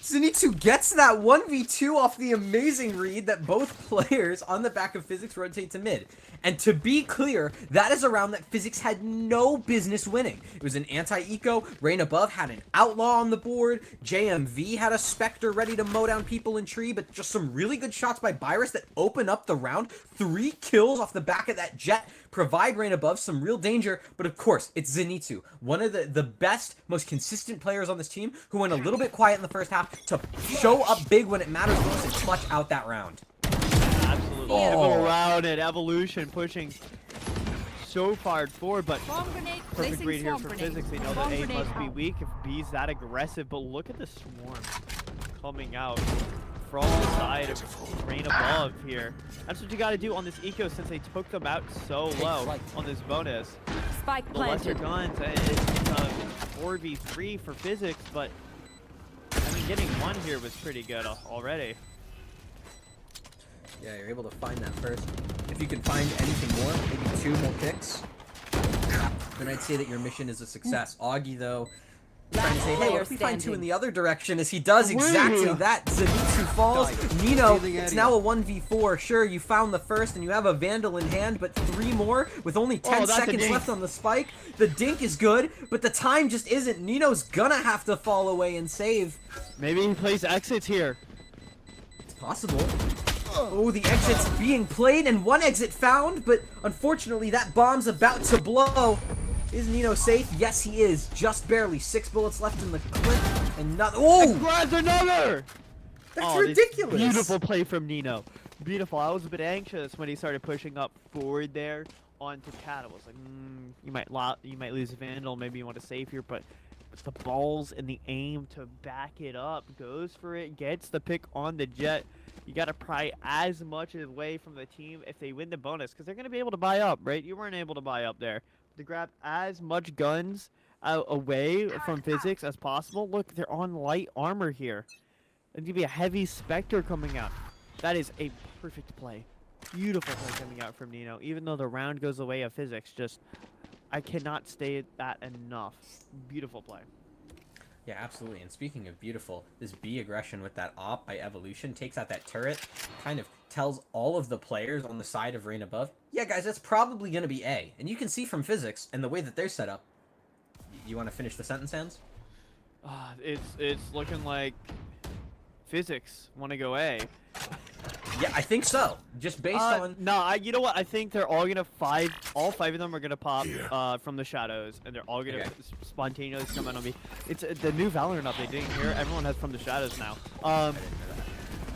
Zenitsu gets that 1v2 off the amazing read that both players on the back of PhysiX rotate to mid. And to be clear, that is a round that PhysiX had no business winning. It was an anti-eco, Rain Above had an outlaw on the board, JMV had a Spectre ready to mow down people in tree, but just some really good shots by Virus that open up the round. 3 kills off the back of that jet, provide Rain Above some real danger, but of course, it's Zenitsu, one of the best, most consistent players on this team, who went a little bit quiet in the first half to show up big when it matters most and clutch out that round. Absolutely. Oh. Pivotal round and Evolution pushing so far forward, but Swarm grenade. perfect Placing read here swarm for grenade. PhysiX. They know that Swarm A grenade must be out. weak if B's that aggressive, but look at the swarm coming out from the side of Rain Above here. That's what you got to do on this eco since they took them out so low on this bonus. Spike The lesser planted. guns, it's 4v3 for PhysiX, but I mean, getting one here was pretty good already. Yeah, you're able to find that first. If you can find anything more, maybe 2 more picks, then I'd say that your mission is a success. Augie, though, trying to say, hey, what if we find 2 in the other direction? As he does exactly that. Zenitsu falls. Nino, it's now a 1v4. Sure, you found the first and you have a Vandal in hand, but 3 more with only 10 that's a seconds dink. left on the spike. The dink is good, but the time just isn't. Nino's gonna have to fall away and save. Maybe he plays exits here. It's possible. Oh, the exit's being played and 1 exit found, but unfortunately that bomb's about to blow. Is Nino safe? Yes, he is. Just barely. 6 bullets left in the clip, and not. Oh, Grabs another! that's This ridiculous. Beautiful play from Nino. Beautiful. I was a bit anxious when he started pushing up forward there onto Cat. I was like, you might lose a Vandal. Maybe you want to save here, but the balls and the aim to back it up, goes for it, gets the pick on the jet. You got to pry as much away from the team if they win the bonus, because they're going to be able to buy up, right? You weren't able to buy up there. To grab as much guns away from PhysiX as possible. Look, they're on light armor here. There's going to be a heavy Spectre coming out. That is a perfect play. Beautiful play coming out from Nino. Even though the round goes away of PhysiX, just I cannot state that enough. Beautiful play. Yeah, absolutely. And speaking of beautiful, this B aggression with that op by Evolution takes out that turret, kind of tells all of the players on the side of Rain Above, yeah, guys, that's probably going to be A. And you can see from PhysiX and the way that they're set up. You want to finish the sentence, Hans? It's looking like PhysiX want to go A. Yeah, I think so. Just based on... No, you know what? I think they're all gonna all 5 of them are gonna pop from the shadows, and they're all gonna spontaneously come out on me. It's the new Valorant update. Didn't you hear? Everyone has from the shadows now.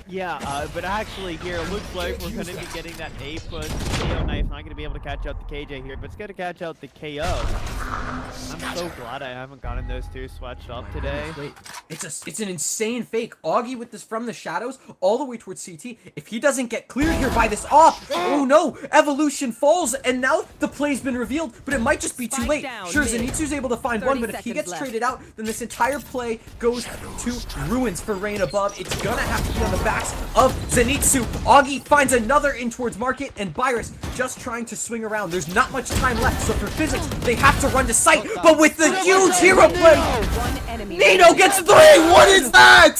Yeah, but actually here it looks like we're gonna be getting that A push. KO knife not gonna be able to catch out the KJ here, but it's gonna catch out the KO. I'm so glad I haven't gotten those 2 swatched up today. Wait, it's an insane fake. Augie with this from the shadows all the way towards CT. If he doesn't get cleared here by this off, oh no, Evolution falls, and now the play's been revealed, but it might just be too Spike late. down, Sure, mid. Zenitsu's able to find 30 one, but if he seconds gets left. traded out, then this entire play goes to ruins for Rain Above. It's gonna have to be on the backs of Zenitsu. Augie finds another in towards Market, and Virus just trying to swing around. There's not much time left, so for PhysiX, they have to run to sight, but with the huge hero play, One enemy. Nino gets 3! What is that?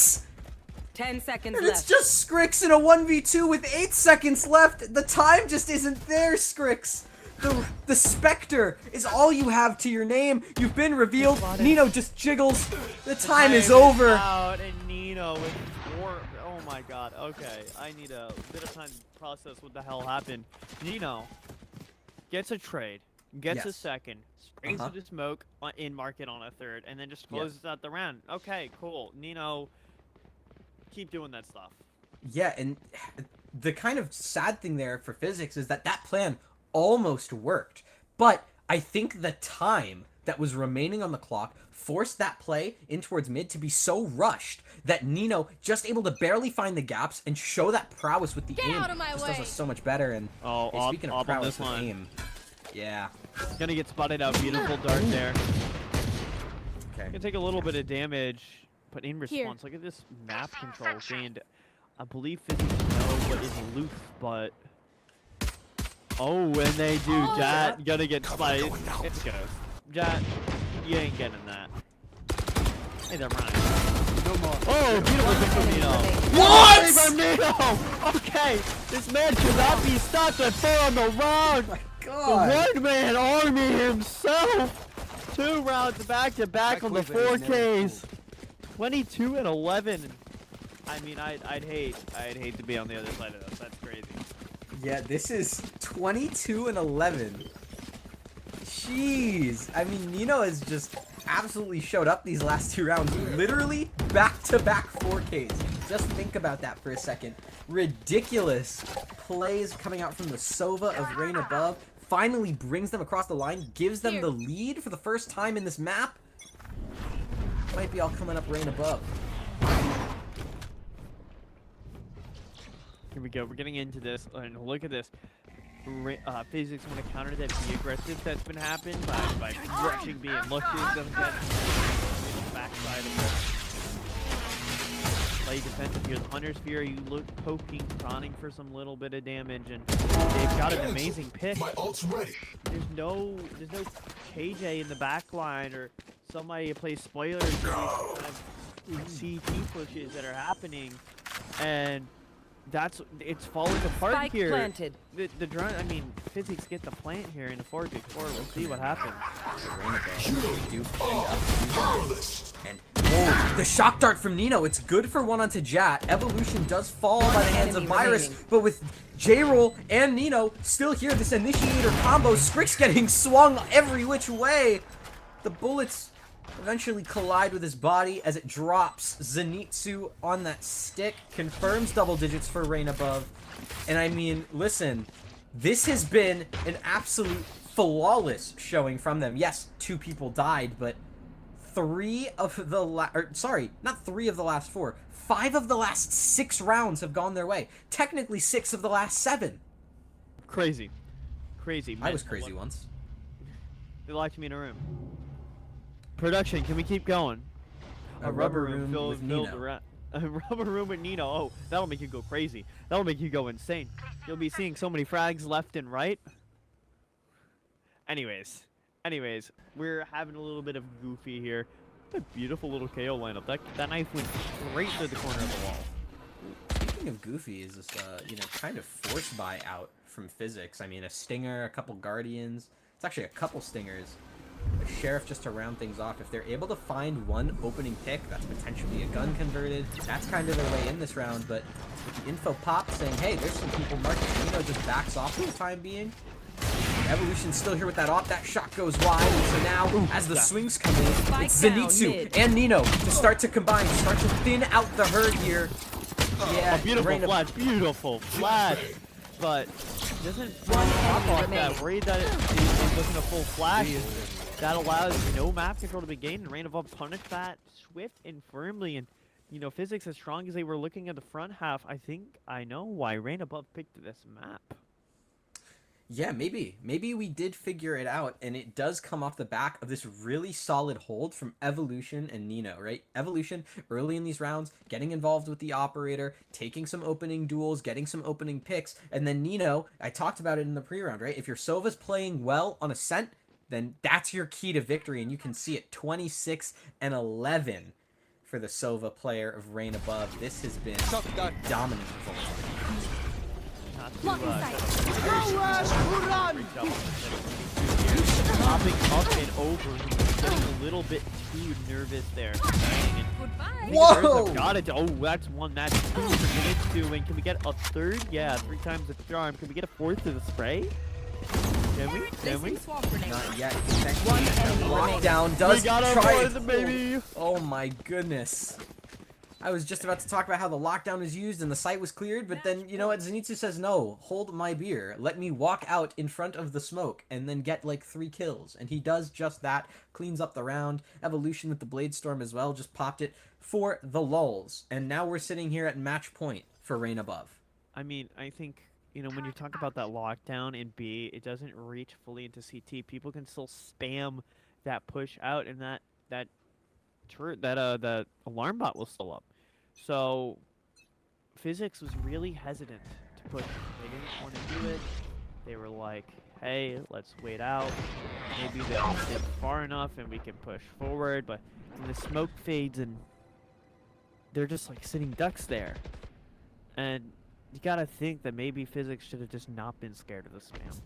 10 seconds And left. it's just Skrix in a 1v2 with 8 seconds left. The time just isn't there, Skrix. The Spectre is all you have to your name. You've been revealed. Nino just jiggles. The time is over. Out and Nino with 4. Oh my god. Okay, I need a bit of time to process what the hell happened. Nino gets a trade, gets a Yes. second, sprays Uh-huh. it to smoke in market on a third, and then just closes out the round. Okay, cool. Nino, keep doing that stuff. Yeah, and the kind of sad thing there for PhysiX is that that plan almost worked. But I think the time that was remaining on the clock forced that play in towards mid to be so rushed that Nino just able to barely find the gaps and show that prowess with the aim just does us so much better. And Oh, hey, speaking of up on prowess this with line. aim, yeah, Gonna get spotted out. Beautiful dart there. okay. Gonna take a little bit of damage, but in response, look at this map control gained. I believe PhysiX know what is aloof, but oh, when they do, Jat gonna get spiked. It's goes. Jat, you ain't getting that. Hey, they're running. Oh, beautiful kick from Nino. What? Save from Nino. Okay, this man cannot be stopped at 4 on the round. The God. one-man army himself. 2 rounds back to back on the 4Ks. 22 and 11. I mean, I'd hate to be on the other side of this. That's crazy. Yeah, this is 22 and 11. Jeez. I mean, Nino has just absolutely showed up these last 2 rounds. Literally back-to-back 4Ks. Just think about that for a second. Ridiculous plays coming out from the Sova of Rain Above. Finally brings them across the line, gives them the lead for the first time in this map. Might be all coming up Rain Above. Here we go. We're getting into this, and look at this. PhysiX want to counter that B aggressive that's been happening by rushing B and looking them get the backside of it. Play defensive here. The Hunter's Fear, you look poking, prodding for some little bit of damage, and they've got an amazing pick. My ult's ready. There's no KJ in the back line or somebody to play spoilers for these kind of CT pushes that are happening, and it's falling apart Spike here. planted. The drone, I mean, PhysiX get the plant here in a 4v4. We'll see what happens. And oh, the shock dart from Nino. It's good for one onto Jat. Evolution does fall by the hands of enemy Virus, remaining. but with J-Roll and Nino still here, this initiator combo, Scrick's getting swung every which way. The bullets eventually collide with his body as it drops. Zenitsu on that stick confirms double digits for Rain Above. And I mean, listen, this has been an absolute flawless showing from them. Yes, 2 people died, but 3 of the sorry, not 3 of the last 4. 5 of the last 6 rounds have gone their way. Technically 6 of the last 7. Crazy. I was crazy once. They locked me in a room. Production, can we keep going? A rubber room filled with Nino. around. A rubber room with Nino. Oh, that'll make you go crazy. That'll make you go insane. You'll be seeing so many frags left and right. Anyways, we're having a little bit of goofy here. What a beautiful little KO lineup. That knife went right through the corner of the wall. Speaking of goofy, is this kind of force buy out from PhysiX? I mean, a stinger, a couple guardians. It's actually a couple stingers. A sheriff just to round things off. If they're able to find one opening pick, that's potentially a gun converted. That's kind of their way in this round, but with the info pop saying, hey, there's some people marking, Nino just backs off for the time being. Evolution's still here with that op. That shot goes wide, and so now, as the swings come in, it's Spike down Zenitsu mid. and Nino to start to combine, start to thin out the herd here. Yeah, A beautiful Rain flash, beautiful flash. But doesn't pop off that. Worried that it wasn't a full flash. That allows no map control to be gained, and Rain Above punish that swift and firmly. And PhysiX, as strong as they were looking at the front half, I think I know why Rain Above picked this map. Yeah, maybe we did figure it out, and it does come off the back of this really solid hold from Evolution and Nino, right? Evolution early in these rounds getting involved with the operator, taking some opening duels, getting some opening picks, and then Nino, I talked about it in the pre-round, right? If your Sova's playing well on Ascent, then that's your key to victory, and you can see it 26 and 11 for the Sova player of Rain Above. This has been a dominant performance. Not too popping up and over, he's getting a little bit too nervous there. Whoa! Got it. Oh, that's one. That's 2 for Zenitsu. And can we get a third? Yeah, 3 times the charm. Can we get a 4th to the spray? Can we? Can we? Not yet. One enemy Lockdown does We got him, try boys, baby. Oh my goodness. I was just about to talk about how the lockdown was used and the site was cleared, but then, you know what, Zenitsu says, no, hold my beer. Let me walk out in front of the smoke and then get like 3 kills. And he does just that, cleans up the round. Evolution with the Blade Storm as well, just popped it for the lulz. And now we're sitting here at match point for Reign Above. I mean, I think, you know, when you talk about that lockdown in B, it doesn't reach fully into CT. People can still spam that push out, and that alarm bot was still up. So PhysiX was really hesitant to push. They didn't want to do it. They were like, hey, let's wait out. Maybe they'll sit far enough and we can push forward. But when the smoke fades and they're just like sitting ducks there. And you gotta think that maybe PhysiX should have just not been scared of the spam.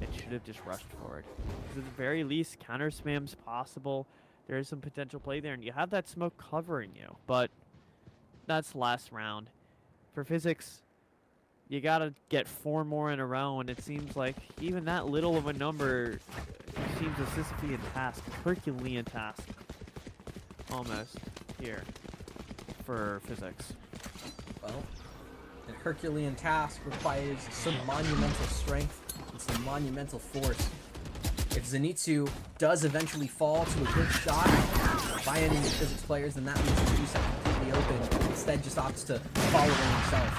It should have just rushed forward. 'Cause at the very least, counter spam's possible. There is some potential play there, and you have that smoke covering you. But that's last round. For PhysiX, you gotta get 4 more in a row, and it seems like even that little of a number seems a Sisyphean task, Herculean task, almost here for PhysiX. Well, a Herculean task requires some monumental strength and some monumental force. If Zenitsu does eventually fall to a good shot by any of the PhysiX players, then that leaves the 2 set completely open. Instead, just opts to follow in himself.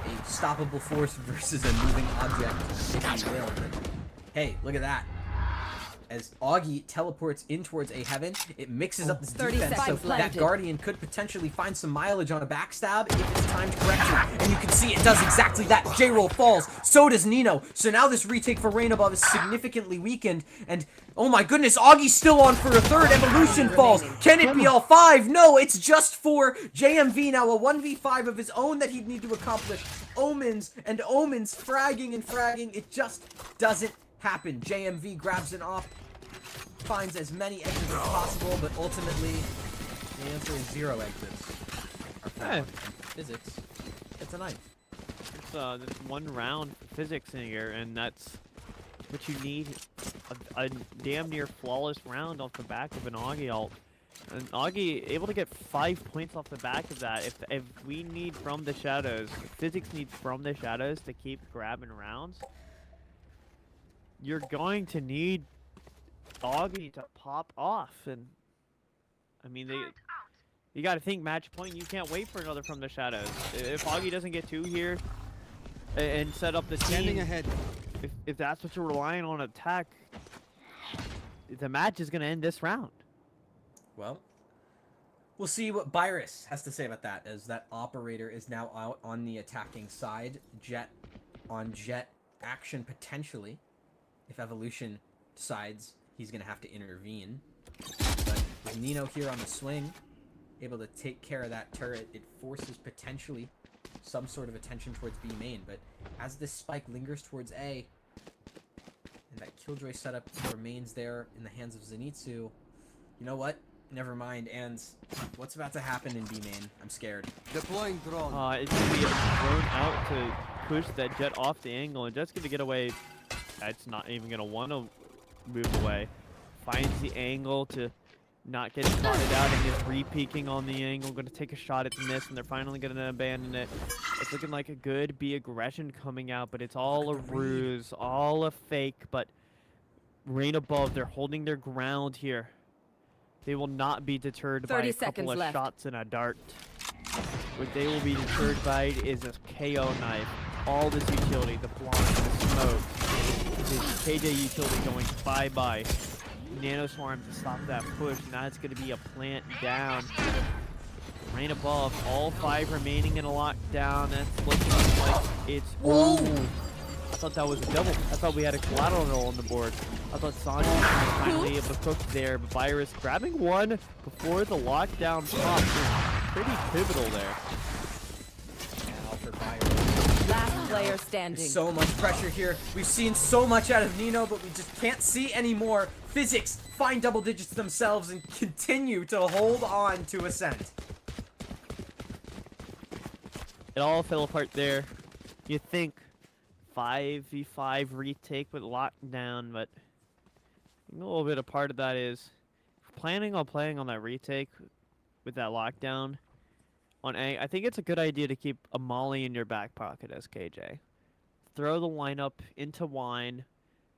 A stoppable force versus a moving object, if you will. But hey, look at that. As Augie teleports in towards A Heaven, it mixes up this 30 defense, so seconds that planted. Guardian could potentially find some mileage on a backstab if it's timed correctly. And you can see it does exactly that. J-Roll falls, so does Nino. So now this retake for Reign Above is significantly weakened, and oh my goodness, Augie's still on for a 3rd. Evolution falls. Can it be all 5? No, it's just for JMV now, a 1v5 of his own that he'd need to accomplish. Omens and Omens fragging and fragging. It just doesn't happen. JMV grabs an off, finds as many exits as possible, but ultimately the answer is 0 exits. Hey. PhysiX, it's a knife. It's just 1 round for PhysiX in here, and that's what you need. A damn near flawless round off the back of an Augie ult. And Augie able to get 5 points off the back of that. If we need from the shadows, PhysiX needs from the shadows to keep grabbing rounds, you're going to need Augie to pop off. And I mean, you got to think match point. You can't wait for another from the shadows. If Augie doesn't get 2 here and set up the team, ahead. If that's what you're relying on attack, the match is going to end this round. Well, we'll see what Byrus has to say about that, as that operator is now out on the attacking side. Jet on Jet action potentially, if Evolution decides he's going to have to intervene. But with Nino here on the swing, able to take care of that turret, it forces potentially some sort of attention towards B main. But as this spike lingers towards A, and that Killjoy setup remains there in the hands of Zenitsu, you know what? Never mind, and what's about to happen in B main? I'm scared. Deploying drone. It's going to be thrown out to push that Jet off the angle, and Jet's going to get away. It's not even going to want to move away. Finds the angle to not get spotted out, and is re-peeking on the angle. Going to take a shot at the miss, and they're finally going to abandon it. It's looking like a good B aggression coming out, but it's all a ruse, all a fake. But Reign Above, they're holding their ground here. They will not be deterred by a couple of shots and a dart. What they will be deterred by is a KO knife. All this utility, the blind, the smoke, this KJ utility going bye-bye. Nano Swarm to stop that push. Now it's going to be a plant down. Reign Above, all 5 remaining in a lockdown. That's looking like it's... Whoa! Ooh. I thought that was a double. I thought we had a collateral roll on the board. I thought Sanji was finally able to cook there, but Virus grabbing 1 before the lockdown popped. Pretty pivotal there. Now for Virus. Last player standing. So much pressure here. We've seen so much out of Nino, but we just can't see anymore. PhysiX find double digits themselves and continue to hold on to Ascent. It all fell apart there. You think 5v5 retake with lockdown, but I think a little bit of part of that is planning on playing on that retake with that lockdown on A. I think it's a good idea to keep a molly in your back pocket as KJ. Throw the lineup into wine.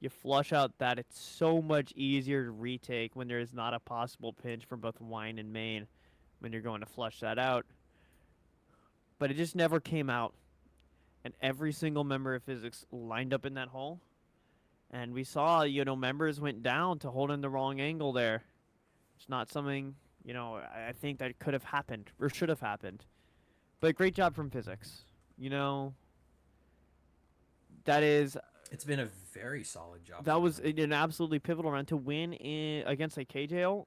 You flush out that. It's so much easier to retake when there is not a possible pinch for both wine and main when you're going to flush that out. But it just never came out. And every single member of PhysiX lined up in that hole. And we saw, members went down to hold in the wrong angle there. It's not something, I think that could have happened or should have happened. But great job from PhysiX. That is... It's been a very solid job. That was an absolutely pivotal round to win against a KJ ult.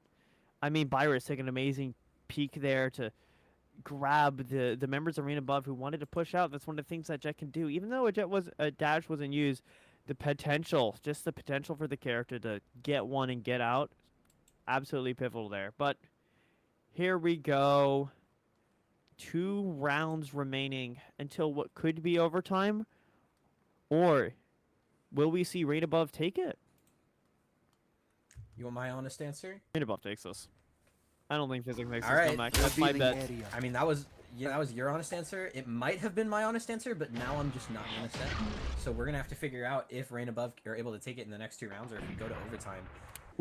I mean, Byris took an amazing peek there to grab the members arena above who wanted to push out. That's one of the things that Jet can do. Even though a dash wasn't used, the potential for the character to get one and get out, absolutely pivotal there. But here we go. 2 rounds remaining until what could be overtime, or will we see Rain Above take it? You want my honest answer? Rain Above takes this. I don't think PhysiX makes All this right. comeback. That's my bet. I mean, that was your honest answer. It might have been my honest answer, but now I'm just not gonna say. So we're gonna have to figure out if Rain Above are able to take it in the next 2 rounds, or if we go to overtime.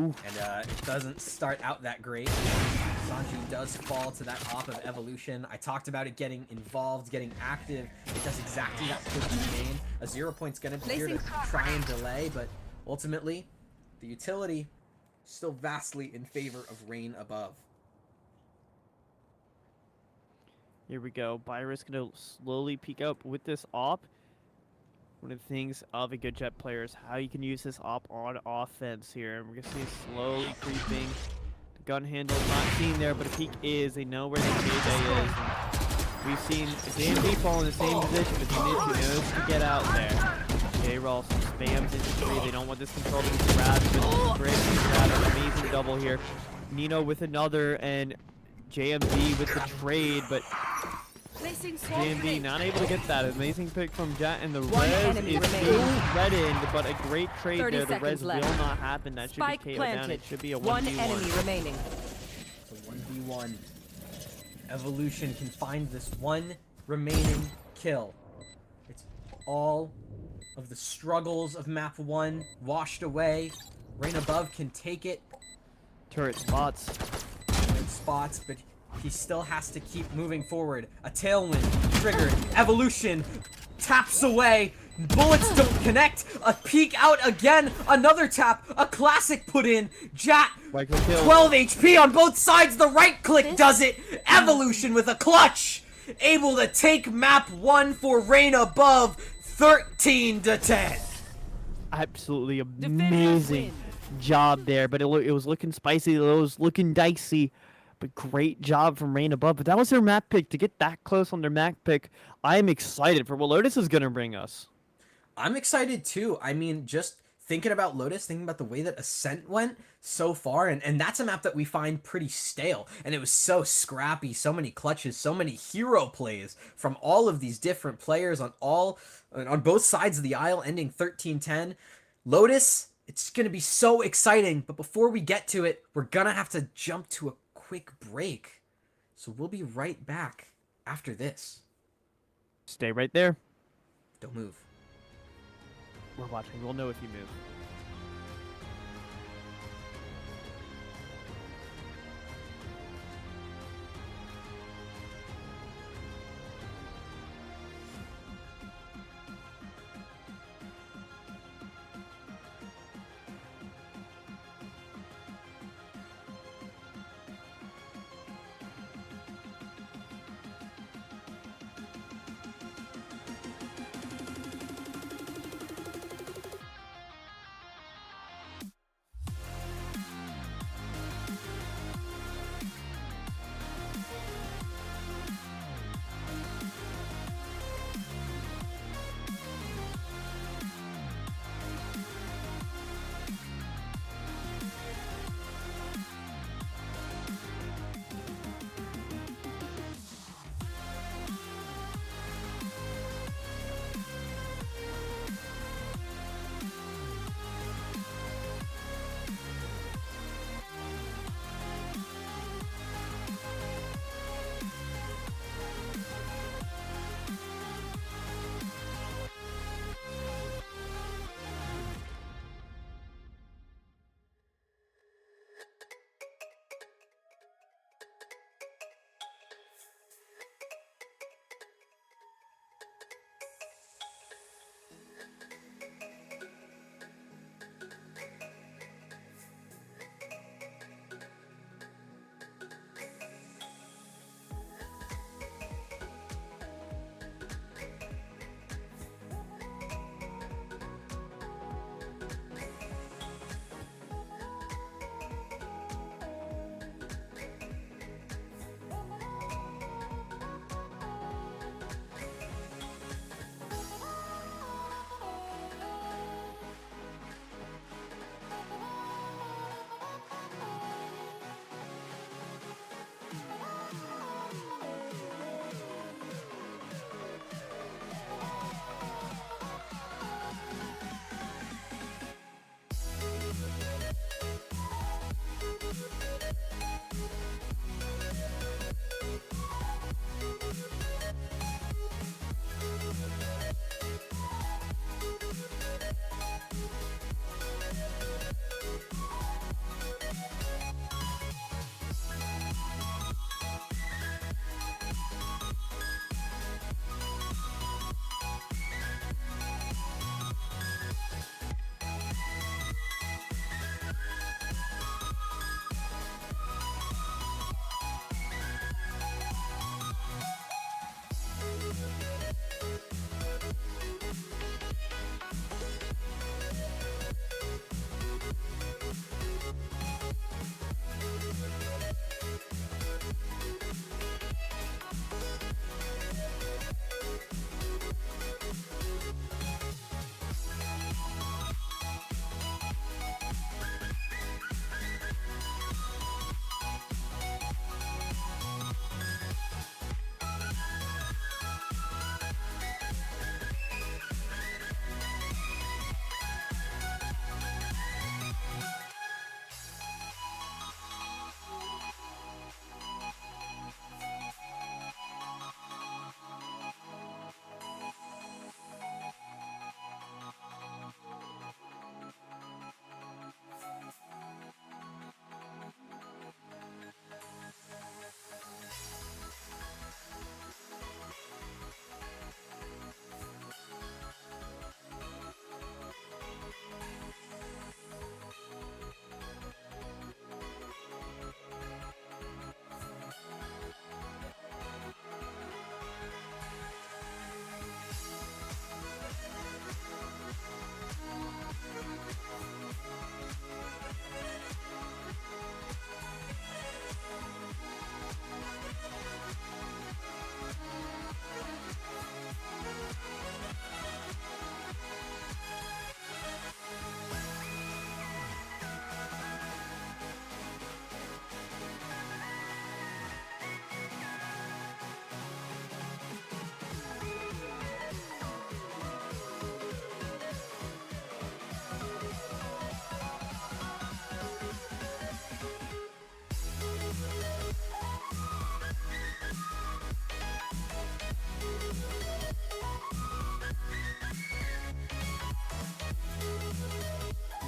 Oof. And it doesn't start out that great. Sanju does fall to that op of Evolution. I talked about it getting involved, getting active. It does exactly that for the main. A 0 point's gonna be here to try and delay, but ultimately, the utility still vastly in favor of Rain Above. Here we go. Byris going to slowly peek up with this op. One of the things of a good Jet player is how you can use this op on offense here. And we're going to see it slowly creeping. The gun handle not seen there, but a peek is. They know where the KJ is. And we've seen JMB fall in the same position, but he knows to get out there. J-Roll spams into 3. They don't want this control to be grabbed. But great grab, an amazing double here. Nino with another, and JMB with the trade, but JMB not able to get that. Amazing pick from Jet, and the res is still threatened, but a great trade there. The res will not happen. That should Spike be KO planted. down. It should be a 1v1. One enemy remaining. It's a 1v1. Evolution can find this one remaining kill. It's all of the struggles of map 1 washed away. Rain Above can take it. Turret spots. Spots, but he still has to keep moving forward. A tailwind triggered. Evolution taps away. Bullets don't connect. A peek out again. Another tap. A classic put in. Jat. 12 HP on both sides. The right click does it. Evolution with a clutch. Able to take map 1 for Rain Above. 13-10. Absolutely amazing job there, but it was looking spicy. It was looking dicey. But great job from Rain Above. But that was their map pick. To get that close on their map pick, I am excited for what Lotus is going to bring us. I'm excited too. I mean, just thinking about Lotus, thinking about the way that Ascent went so far, and that's a map that we find pretty stale. And it was so scrappy, so many clutches, so many hero plays from all of these different players on both sides of the aisle, ending 13-10. Lotus, it's going to be so exciting. But before we get to it, we're going to have to jump to a quick break. So we'll be right back after this. Stay right there. Don't move. We're watching. We'll know if you move.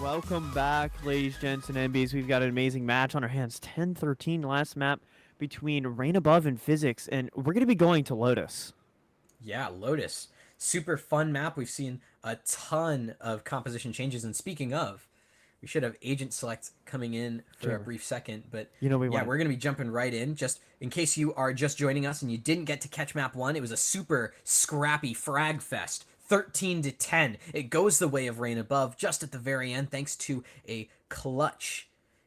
Welcome back, ladies, gents, and MBs. We've got an amazing match on our hands. 10-13 last map between Rain Above and PhysiX, and we're going to be going to Lotus. Yeah, Lotus. Super fun map. We've seen a ton of composition changes. And speaking of, we should have Agent Select coming in for Sure. a brief second. But You know we yeah, want we're going to be jumping right in. Just in case you are just joining us and you didn't get to catch map 1, it was a super scrappy frag fest. 13-10. It goes the way of Rain Above just at the very end, thanks to a clutch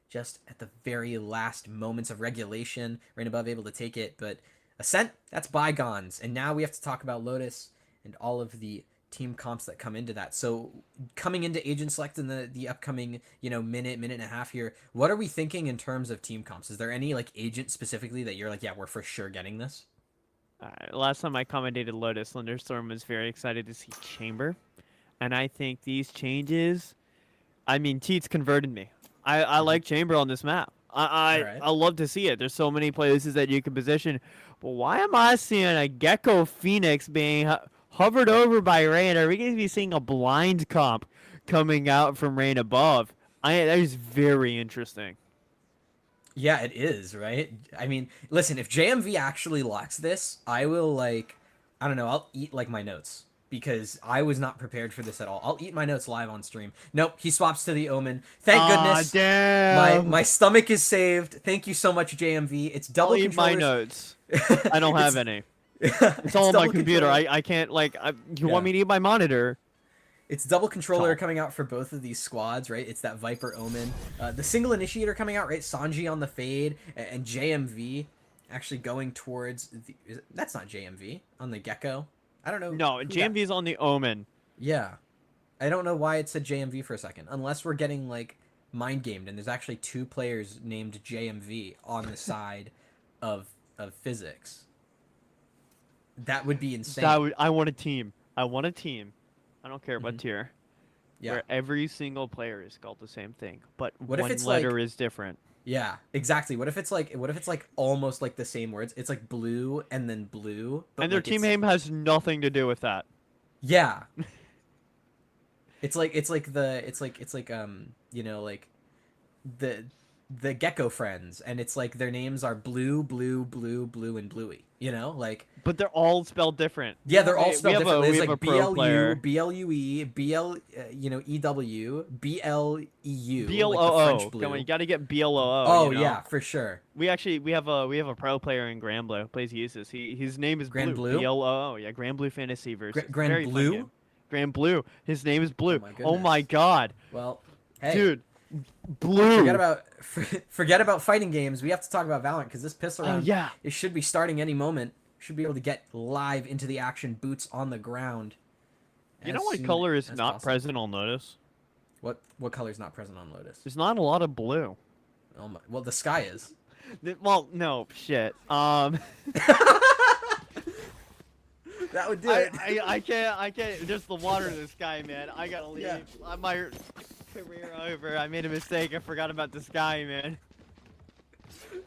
just at the very last moments of regulation. Rain Above able to take it, but Ascent, that's bygones. And now we have to talk about Lotus and all of the team comps that come into that. So coming into Agent Select in the upcoming, minute and a half here, what are we thinking in terms of team comps? Is there any like agent specifically that you're like, yeah, we're for sure getting this? Last time I commentated Lotus, Thunderstorm was very excited to see Chamber. And I think these changes, Teats converted me. I like Chamber on this map. Alright. I love to see it. There's so many places that you can position. But why am I seeing a Gecko Phoenix being hovered over by Rain? Are we going to be seeing a blind comp coming out from Rain Above? That is very interesting. Yeah, it is, right? I mean, listen, if JMV actually locks this, I will I don't know, I'll eat like my notes because I was not prepared for this at all. I'll eat my notes live on stream. Nope, he swaps to the Omen. Thank goodness. Damn. My stomach is saved. Thank you so much, JMV. It's double I'll eat my controllers. notes. I don't have any. It's all on my double computer. controller. I can't you want me to eat my monitor? It's double controller coming out for both of these squads, right? It's that Viper Omen. The single initiator coming out, right? Sanji on the fade, and JMV actually going towards that's not JMV on the Gecko. I don't know. No, JMV's on the Omen. Yeah. I don't know why it said JMV for a second. Unless we're getting like mind gamed and there's actually 2 players named JMV on the side of PhysiX. That would be insane. I want a team. I want a team. I don't care what tier. Yeah. Where every single player is called the same thing, but What if one it's letter is different. Yeah, exactly. What if it's like almost like the same words? It's like blue and then blue. But And their like team name has nothing to do with that. Yeah. it's like the Gecko friends, and it's like their names are blue, blue, blue, blue, and bluey. Like. But they're all spelled different. Yeah, they're all spelled differently. There's like player. BLU, EW, BLEU. BLOO. Like the French blue. Come on, you gotta get BLOO. Oh yeah, for sure. We have a pro player in Grand Blue. Plays Usus. His name is Grand Blue? BLOO. Yeah, Grand Blue Fantasy versus Grand very fun Blue? game. Grand Blue. His name is Blue. Oh my God. Well, hey, Dude. Blue. Forget about fighting games. We have to talk about Valorant because this pistol round. Yeah. It should be starting any moment. Should be able to get live into the action, boots on the ground. You know what color is not present on Lotus? What color is not present on Lotus? There's not a lot of blue. Oh my! Well, the sky is. Well, no shit. That would do it. I can't. Just the water in the sky, man. I gotta leave. Yeah. My career over. I made a mistake. I forgot about the sky, man.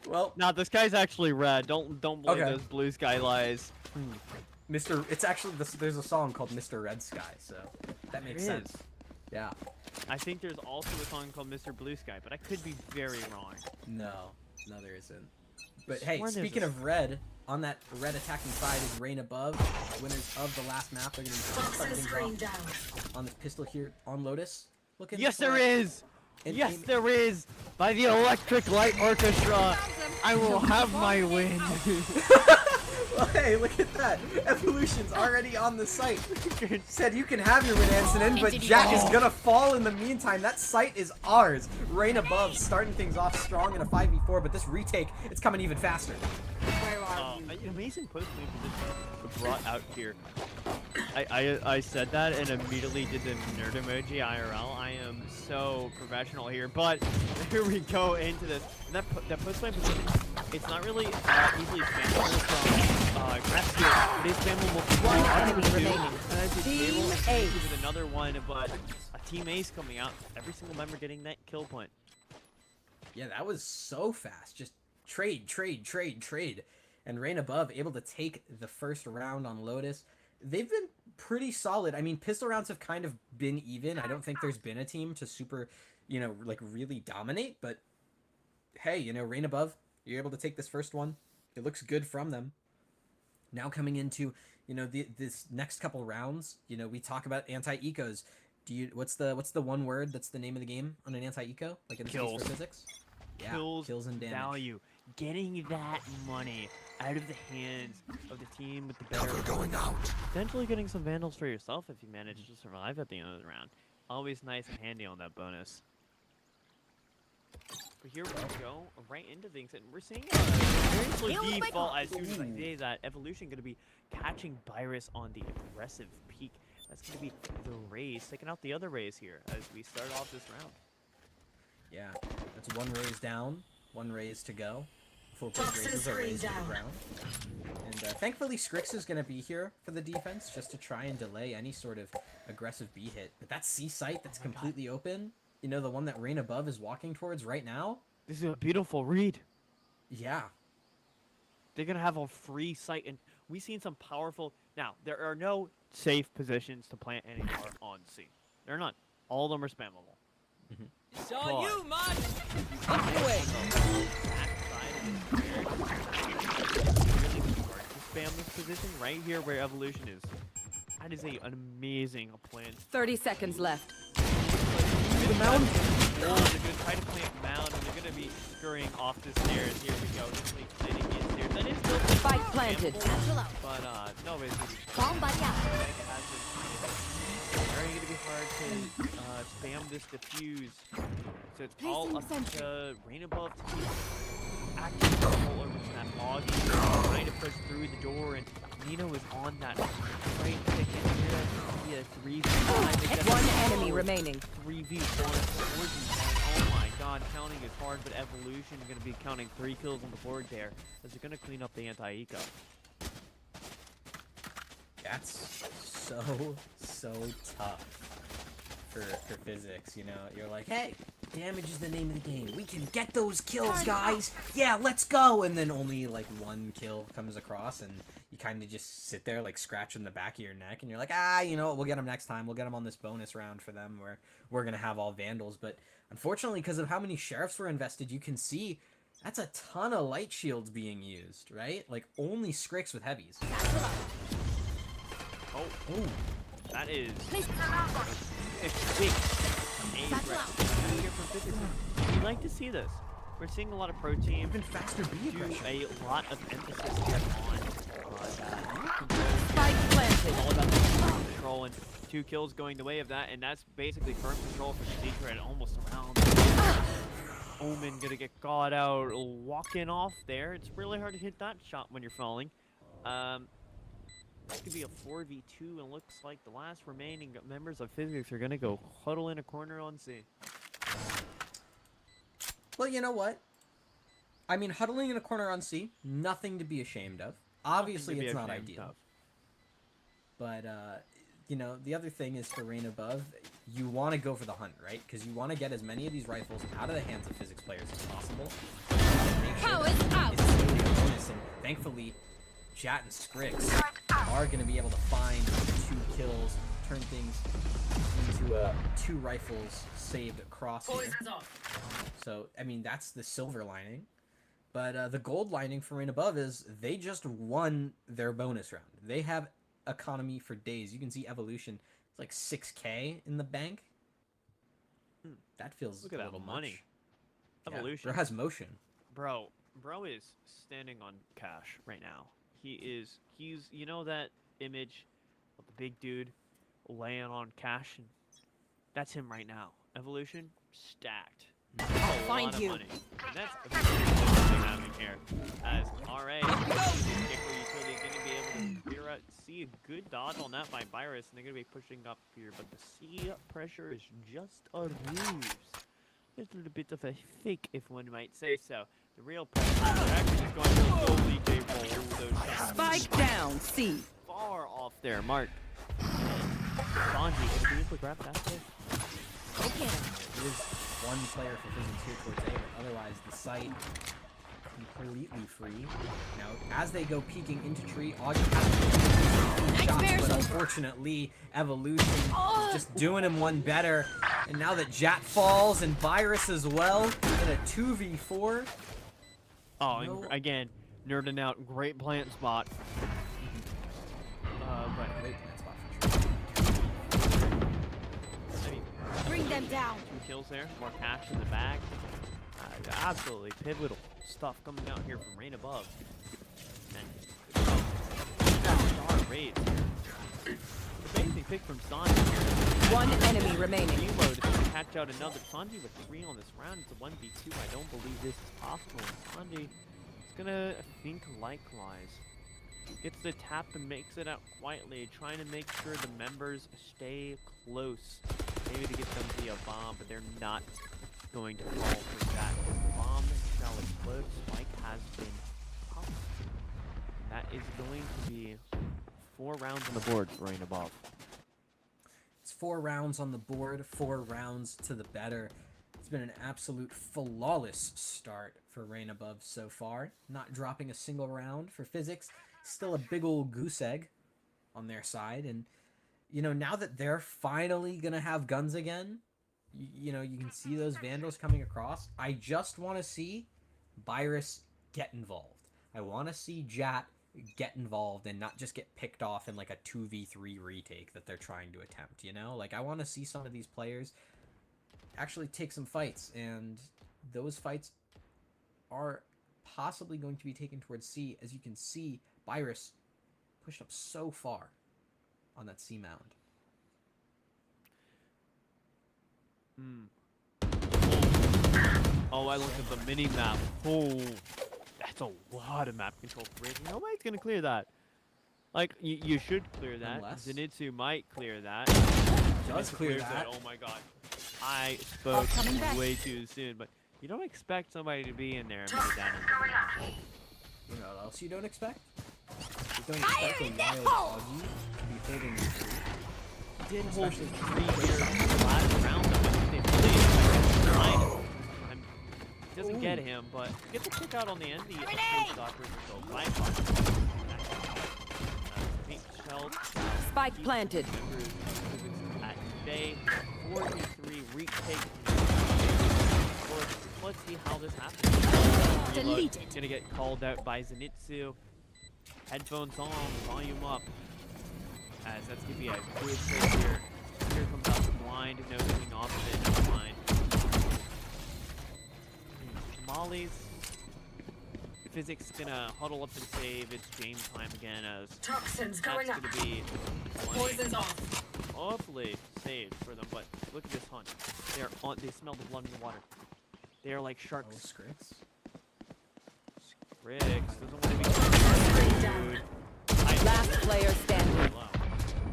Well, no, the sky's actually red. Don't believe those blue sky lies. It's actually there's a song called Mr. Red Sky, so that makes sense. Yeah. I think there's also a song called Mr. Blue Sky, but I could be very wrong. No, there isn't. But hey, speaking of red, on that red attacking side is Rain Above. Winners of the last map. They're gonna be starting off on this pistol here on Lotus. Yes, there is. Yes, there is. By the Electric Light Orchestra, I will have my win. Well, hey, look at that. Evolution's already on the site. Said you can have your win, Ansonin, but Jack is gonna fall in the meantime. That site is ours. Rain Above starting things off strong in a 5v4, but this retake, it's coming even faster. Amazing post position brought out here. I said that and immediately did the nerd emoji IRL. I am so professional here, but here we go into this. And that post position, it's not really easily spammable from Grass here, but it's spammable. One enemy remaining. Team Ace. With another one, but a team ace coming out. Every single member getting that kill point. Yeah, that was so fast. Just trade. And Rain Above able to take the first round on Lotus. They've been pretty solid. I mean, pistol rounds have kind of been even. I don't think there's been a team to super, like really dominate. But hey, Rain Above, you're able to take this first one. It looks good from them. Now coming into, this next couple rounds, we talk about anti-ecos. What's the one word that's the name of the game on an anti-eco? Like in the case for PhysiX? Yeah, kills and damage. Value. Getting that money out of the hands of the team with the better. Cover going out. Potentially getting some vandals for yourself if you manage to survive at the end of the round. Always nice and handy on that bonus. But here we go, right into things, and we're seeing very default as soon as I say that. Evolution going to be catching Virus on the aggressive peak. That's going to be the Raze, taking out the other Raze here as we start off this round. Yeah, that's one Raze down, one Raze to go. Full plate Razes are raised to the ground. And thankfully Skrix is going to be here for the defense, just to try and delay any sort of aggressive B hit. But that C site that's completely open, the one that Rain Above is walking towards right now. This is a beautiful read. Yeah. They're going to have a free site, and we've seen some powerful... Now, there are no safe positions to plant anymore on C. There are none. All of them are spammable. It's on you, man! Spam this position right here where Evolution is. That is an amazing plan. 30 seconds left. The mound. Oh, they're going to try to plant mound, and they're going to be scurrying off the stairs. Here we go. Definitely planting in stairs. That is still Spike planted. but no, it's very going to be hard to spam this diffuse. So it's all up to Rain Above to keep active control over that Augie, trying to push through the door, and Nino is on that right ticket here. 3v5. One enemy remaining. 3v4. Oh my god, counting is hard, but Evolution is going to be counting 3 kills on the board there, as they're going to clean up the anti-eco. That's so tough for PhysiX, You're like, hey, damage is the name of the game. We can get those kills, guys. Yeah, let's go. And then only like one kill comes across, and you kind of just sit there like scratching the back of your neck, and you're like, we'll get them next time. We'll get them on this bonus round for them where we're gonna have all Vandals. But unfortunately, because of how many Sheriffs were invested, you can see that's a ton of light shields being used, right? Like only Skrix with heavies. Oh, ooh. That is it's big. We like to see this. We're seeing a lot of pro teams even faster B aggression. A lot of emphasis here on Spike planted. all about the control, and 2 kills going the way of that, and that's basically firm control for the Secret almost around. Omen gonna get caught out, walking off there. It's really hard to hit that shot when you're falling. This could be a 4v2, and looks like the last remaining members of PhysiX are going to go huddle in a corner on C. Well, you know what? I mean, huddling in a corner on C, nothing to be ashamed of. Obviously, it's not ideal. But, the other thing is for Rain Above, you want to go for the hunt, right? Because you want to get as many of these rifles out of the hands of PhysiX players as possible. Make sure it's really a bonus, and thankfully, Jat and Skrix are going to be able to find 2 kills, turn things into 2 rifles saved across here. So, I mean, that's the silver lining. But the gold lining for Rain Above is they just won their bonus round. They have economy for days. You can see Evolution. It's like 6K in the bank. That feels Look at a little that money. Much. Evolution. Yeah, bro has motion. Bro is standing on cash right now. He's that image of the big dude laying on cash, and that's him right now. Evolution stacked. I'll find you. Money. And that's a thing happening here. As RA is going to be able to clear out, see a good dodge on that by Virus, and they're going to be pushing up here, but the C pressure is just a ruse. It's a little bit of a fake, if one might say so. The real pressure is actually just going to slowly roll those shots. Spike down, C. Far off their mark. Sanji able to use the grab that way. Okay. It is one player for PhysiX here towards A, but otherwise the site completely free. Now, as they go peeking into tree, Augie has shots, Nightmare's but over. unfortunately, Evolution is just doing him one better. And now that Jat falls and Virus as well in a 2v4. Oh, No. and again, nerding out. Great plant spot. But Great plant spot for sure. I mean, Bring them down. 2 kills there. More cash in the bag. Absolutely pivotal stuff coming out here from Rain Above. And star raid. The basic pick from Sanji here. One enemy remaining. Reload to catch out another. Sanji with 3 on this round. It's a 1v2. I don't believe this is possible. Sanji is gonna think likewise. Gets the tap and makes it out quietly, trying to make sure the members stay close. Maybe to get them via bomb, but they're not going to fall for that. The bomb shall explode. Spike has been popped. And that is going to be 4 rounds on the board for Rain Above. It's 4 rounds on the board, 4 rounds to the better. It's been an absolute flawless start for Rain Above so far. Not dropping a single round for PhysiX. Still a big old goose egg on their side. And, you know, now that they're finally going to have guns again, you know, you can see those Vandals coming across. I just want to see Virus get involved. I want to see Jat get involved and not just get picked off in like a 2v3 retake that they're trying to attempt, you know? Like, I want to see some of these players actually take some fights, and those fights are possibly going to be taken towards C. As you can see, Virus pushed up so far on that C mound. Oh, I looked at the mini map. Oh, that's a lot of map control for Raven. Nobody's gonna clear that. Like, you should clear that. Unless- Zenitsu might clear that. Does Zenitsu clear clears that. Oh my god. I spoke coming back. way too soon, but you don't expect somebody to be in there and be down in the You know what else you don't expect? You don't expect a wild Augie to be holding the tree. did hold Especially 3 here last round. Though. I think they played kind of. Doesn't get him, but gets a kick out on the end. The Doctors are so blind. Spike planted. At bay 43 retake. Let's see how this happens. Deleted. Gonna get called out by Zenitsu. Headphones on, volume up. As that's gonna be a good trade here. Here comes out the blind, no coming off of it, no blind. Molly's PhysiX gonna huddle up and save. It's game time again as Toxins that's going up. gonna be Poison's off. hopefully saved for them. But look at this hunt. They're on. They smell the blood in the water. They are like Oh, sharks. Scrits. Riggs doesn't want to be dude. Last player standing. Wow.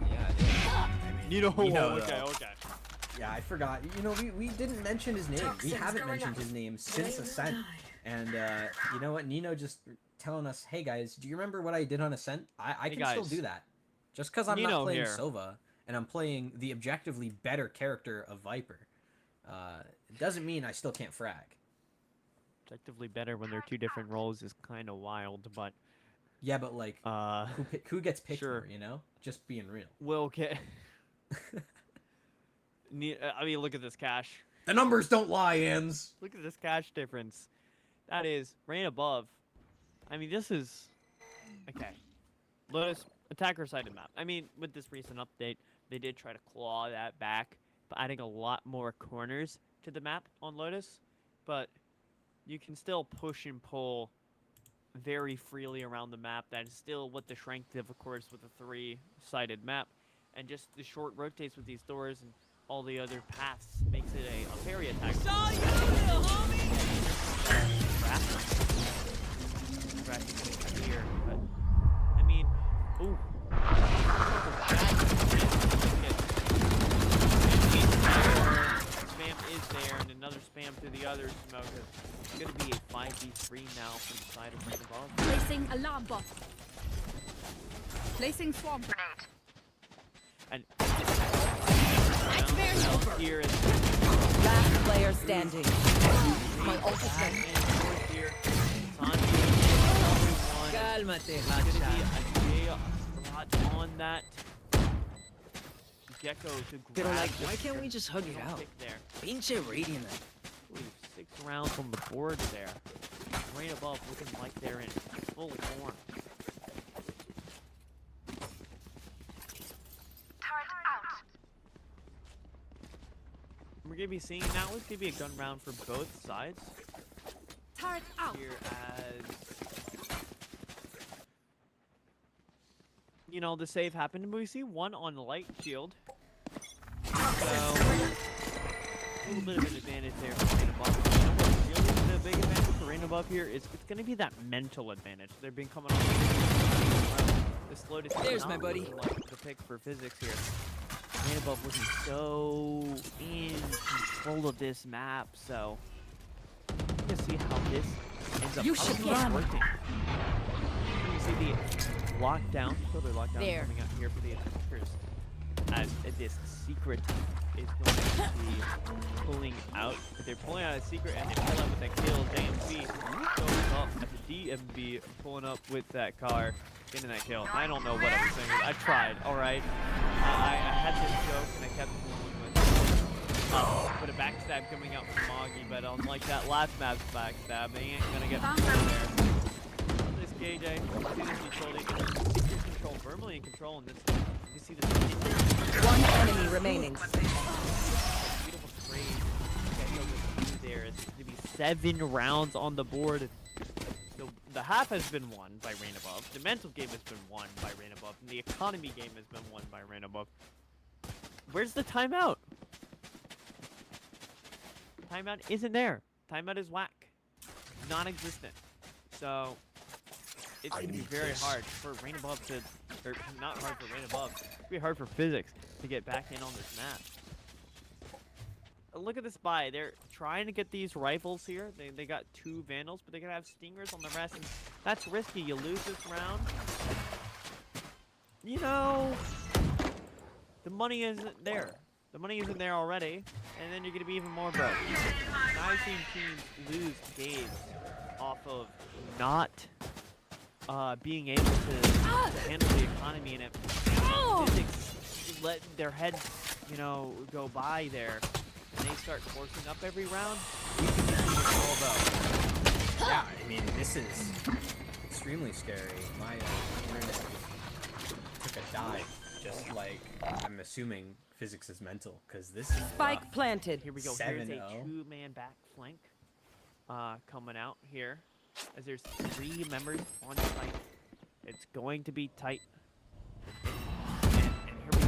Yeah, You know, though. okay. Yeah, I forgot. You know, we didn't mention his name. We Toxins haven't going mentioned up. his name since They will Ascent. die. And you know what? Nino just telling us, hey guys, do you remember what I did on Ascent? I Hey, can still guys. do that. Just because I'm Nino not playing here. Sova and I'm playing the objectively better character of Viper, it doesn't mean I still can't frag. Objectively better when they're 2 different roles is kind of wild, but Yeah, but like, who gets picked sure. more, you know? Just being real. will get. I mean, look at this cash. The numbers don't lie, Ans. Look at this cash difference. That is Rain Above. I mean, this is okay. Lotus attacker sided map. I mean, with this recent update, they did try to claw that back, by adding a lot more corners to the map on Lotus, but you can still push and pull very freely around the map. That is still what the strength of course, with a 3-sided map, and just the short rotates with these doors and all the other paths makes it a very attack. Saw you, little homie! Crashing here, but I mean, ooh. Spam is there, and another spam through the other smoke. It's gonna be a 5v3 now from the side of Rain Above. Placing alarm bot. Placing swamp. And Nightmare's down over. here is Last player standing. My ult is ready. here. Sanji Cálmate, It's gonna be hotshot. a spot on that Gecko to grab. Pero like, the why can't we just hug it out? pick there. Pinche Radiant. I believe 6 rounds on the board there. Right above, looking like they're in full form. We're gonna be seeing now. It's gonna be a gun round for both sides. Turret out. Here as you know, the save happened, but we see one on light shield. So a little bit of an advantage there for Rain above. You know what's really the big advantage for Rain above here is it's gonna be that mental advantage. They've been coming on the slow to There's my buddy. like the pick for PhysiX here. Rain above looking so in control of this map, so we're gonna see how this ends up You should run. working. You see the lockdown, totally lockdown There. coming out here for the attackers. As this secret is going to be pulling out, but they're pulling out a secret and they pull out with that kill. DMV goes up at the DMV pulling up with that car, getting that kill. I don't know what I was saying. I tried, alright. I had this joke and I kept going with but a backstab coming out from Moggy, but unlike that last map's backstab, they ain't gonna get through there. This KJ, see this utility, secret control, firmly in control in this. You see this One enemy remaining. beautiful trade. There is going to be 7 rounds on the board. The half has been won by Rain Above. The mental game has been won by Rain Above. And the economy game has been won by Rain Above. Where's the timeout? Timeout isn't there. Timeout is whack. Non-existent. So it's going to be very hard for Rain Above to, or not hard for Rain Above. It's going to be hard for PhysiX to get back in on this map. Look at this buy. They're trying to get these rifles here. They got 2 Vandals, but they're going to have Stingers on the rest. And that's risky. You lose this round. You know, the money isn't there. The money isn't there already. And then you're going to be even more broke. I've seen teams lose games off of not being able to handle the economy and it. PhysiX let their heads, you know, go by there. And they start forcing up every round, we can be all about. Yeah, I mean, this is extremely scary. My internet took a dive, just like I'm assuming PhysiX is mental, because this is Spike rough. planted. Here we go. Here's a 7-0. 2-man back flank coming out here. As there's 3 members on site. It's going to be tight. And here we go.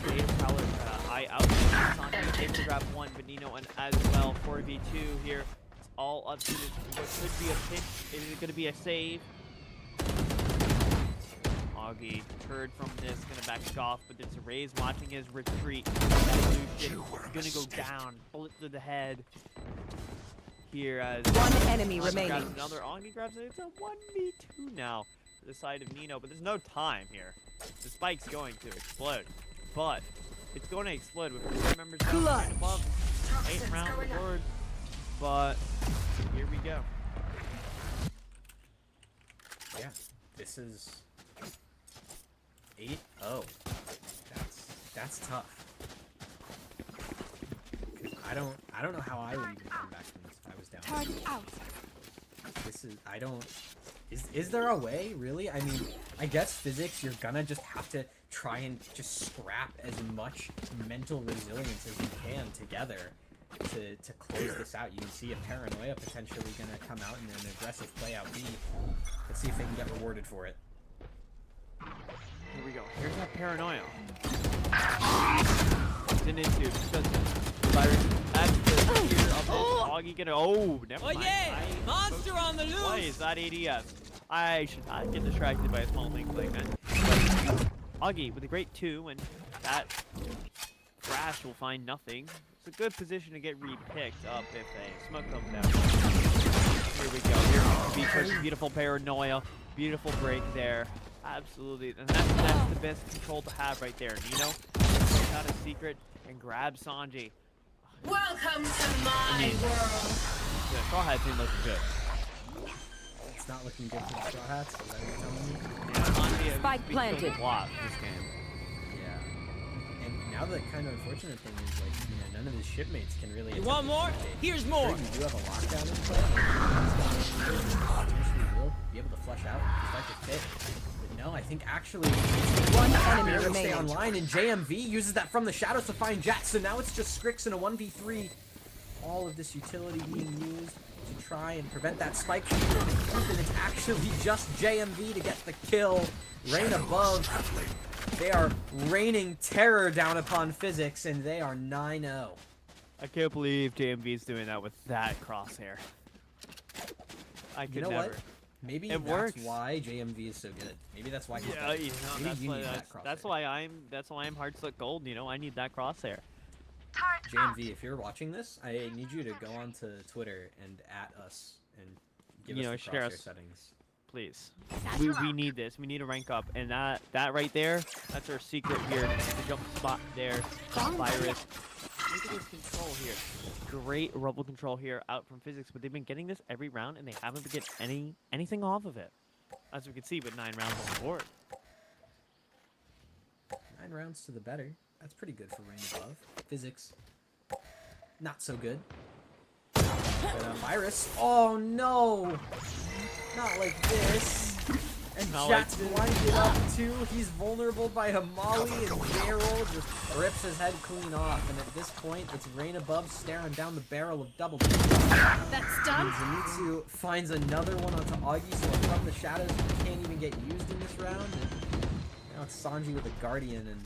Data Prowler, eye out. Sanji able to grab 1, but Nino and as well 4v2 here. It's all up to this. What could be a pinch. Is it going to be a save? Augie heard from this, gonna back off, but there's Ray's watching his retreat. That Lucian is gonna go down, bullet to the head. Here as One enemy Augie remaining. grabs another, Augie grabs it. It's a 1v2 now for the side of Nino, but there's no time here. The spike's going to explode, but it's going to explode with 4 members down right above. 8 rounds forward, but here we go. Yeah, this is 8-0. That's tough. I don't know how I would even come back from this if I was down. Target out. This is is there a way, really? I mean, I guess PhysiX, you're gonna just have to try and just scrap as much mental resilience as you can together to close this out. You can see a Paranoia potentially gonna come out in an aggressive play out B. Let's see if they can get rewarded for it. Here we go. Here's that Paranoia. It's an into because Virus. That's the fear of this. Augie gonna. Oh, never Oh mind. yeah! Monster on the Why is loose! that ADS? I should not get distracted by a small thing like that. But Augie with a great 2, and that Crash will find nothing. It's a good position to get re-picked up if a smoke comes out. Here we go. Here comes the beautiful Paranoia. Beautiful break there. Absolutely. And that's the best control to have right there. Nino takes out a secret and grabs Sanji. Welcome to my world. The Straw Hat team looking good. not looking good for the Straw Hats. Is that what you're telling me? Yeah, Andy has Spike been planted. killed a lot this game. Yeah. And now the kind of unfortunate thing is, like, you know, none of his shipmates can really. You attempt want to more? rotate. Here's Sure, more. you do have a lockdown in play. Potentially will be able to flush out and start to fit. But no, I think actually One enemy Barely stay remaining. online, and JMV uses that from the shadows to find Jet. So now it's just Skrix in a 1v3. All of this utility being used to try and prevent that spike from being used, and it's actually just JMV to get the kill. Rain above. They are raining terror down upon PhysiX, and they are 9-0. I can't believe JMV's doing that with that crosshair. I could You know never. what? Maybe It that's works. why JMV is so good. Maybe that's why he's Yeah, better. you know, Maybe that's you why need that crosshair. that's why I'm Heartslip Gold. You know, I need that crosshair. JMV, if you're watching this, I need you to go onto Twitter and at us and give You us know, the share crosshair us. settings. Please. We need this. We need to rank up, and that right there, that's our secret here. The jump spot there. Virus. Look at this control here. Great rubble control here out from PhysiX, but they've been getting this every round, and they haven't been getting anything off of it. As we can see, with 9 rounds on the board. 9 rounds to the better. That's pretty good for Rain above. PhysiX, not so good. But Virus, oh no! Not like this. And Not Jet's like this. blinded up too. He's vulnerable by a Molly, and Daryl just rips his head clean off. And at this point, it's Rain above staring down the barrel of double. That's done. Zenitsu finds another one onto Augie, so from the shadows he can't even get used in this round. And now it's Sanji with a Guardian, and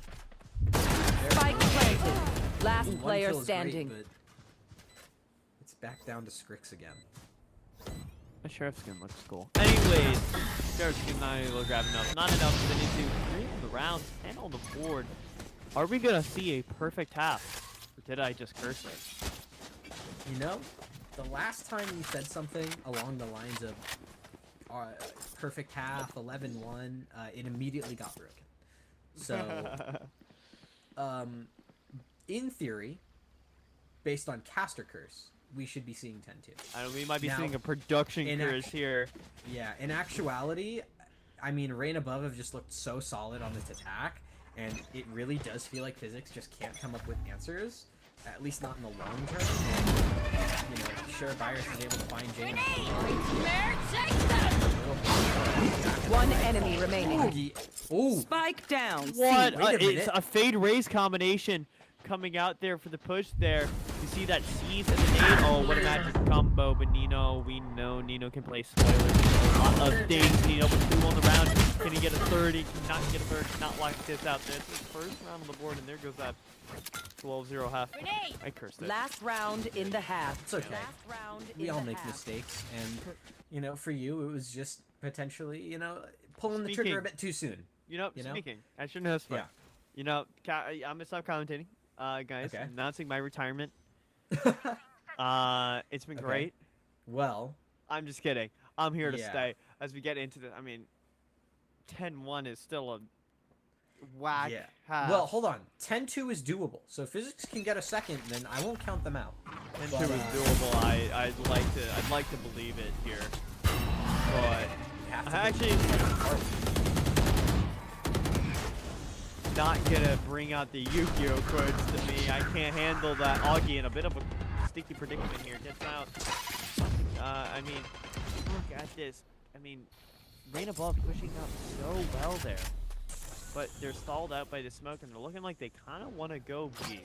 Spike planted. Last one player kill is standing. Great, but it's back down to Skrix again. The sheriff skin looks cool. Anyways, sheriff skin not able to grab enough. Not enough for the need to 3 on the round, 10 on the board. Are we gonna see a perfect half? Or did I just curse it? You know, the last time you said something along the lines of perfect half, 11-1, it immediately got broken. So, in theory, based on caster curse, we should be seeing 10-2. I mean, we might be Now, seeing a production in curse here. Yeah, in actuality, I mean, Rain above have just looked so solid on this attack, and it really does feel like PhysiX just can't come up with answers, at least not in the long term. And, you know, sure, Virus is able to find James. One enemy remaining. Ooh, Spike down. What? wait a It's minute. a fade raise combination coming out there for the push there. You see that seize and the nade. Oh, what a magic combo. But Nino, we know Nino can play spoilers. A lot of things. Nino with 2 on the round. Can he get a third? He cannot get a third. Cannot lock this out. That's his first round on the board, and there goes that 12-0 half. I cursed it. Last round in the half. It's okay. Last round we in all the make half. mistakes, and, you know, for you, it was just potentially, you know, pulling the Speaking. trigger a bit too soon. You know, You know? speaking. I shouldn't have spoken. Yeah. You know, I'm gonna stop commentating. Guys, Okay. announcing my retirement. It's been Okay. great. Well, I'm just kidding. I'm here to Yeah. stay. As we get into the, I mean, 10-1 is still a whack yeah. half. Well, hold on. 10-2 is doable. So if PhysiX can get a second, then I won't count them out. 10-2 but, is doable. I'd like to believe it here, but You have to I actually not gonna bring out the Yu-Gi-Oh quotes to me. I can't handle that. Augie in a bit of a sticky predicament here. Gets out. I mean, look at this. I mean, Rain above pushing up so well there, but they're stalled out by the smoke, and they're looking like they kind of want to go B.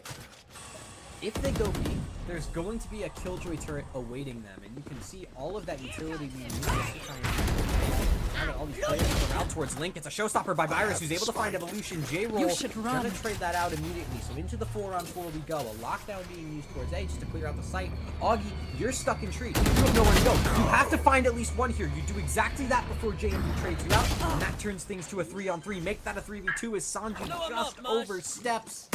If they go B, there's going to be a Killjoy turret awaiting them, and you can see all of that utility being used to try and now that all these players come out towards Link. It's a showstopper by Virus, who's able to find Evolution. J-Roll You should run. gonna trade that out immediately. So into the 4-on-4 we go. A lockdown being used towards A just to clear out the site. Augie, you're stuck in tree. You have nowhere to go. You have to find at least one here. You do exactly that before JMV trades you out, and that turns things to a 3-on-3. Make that a 3v2 as Sanji No, I'm just up, Mosh. oversteps.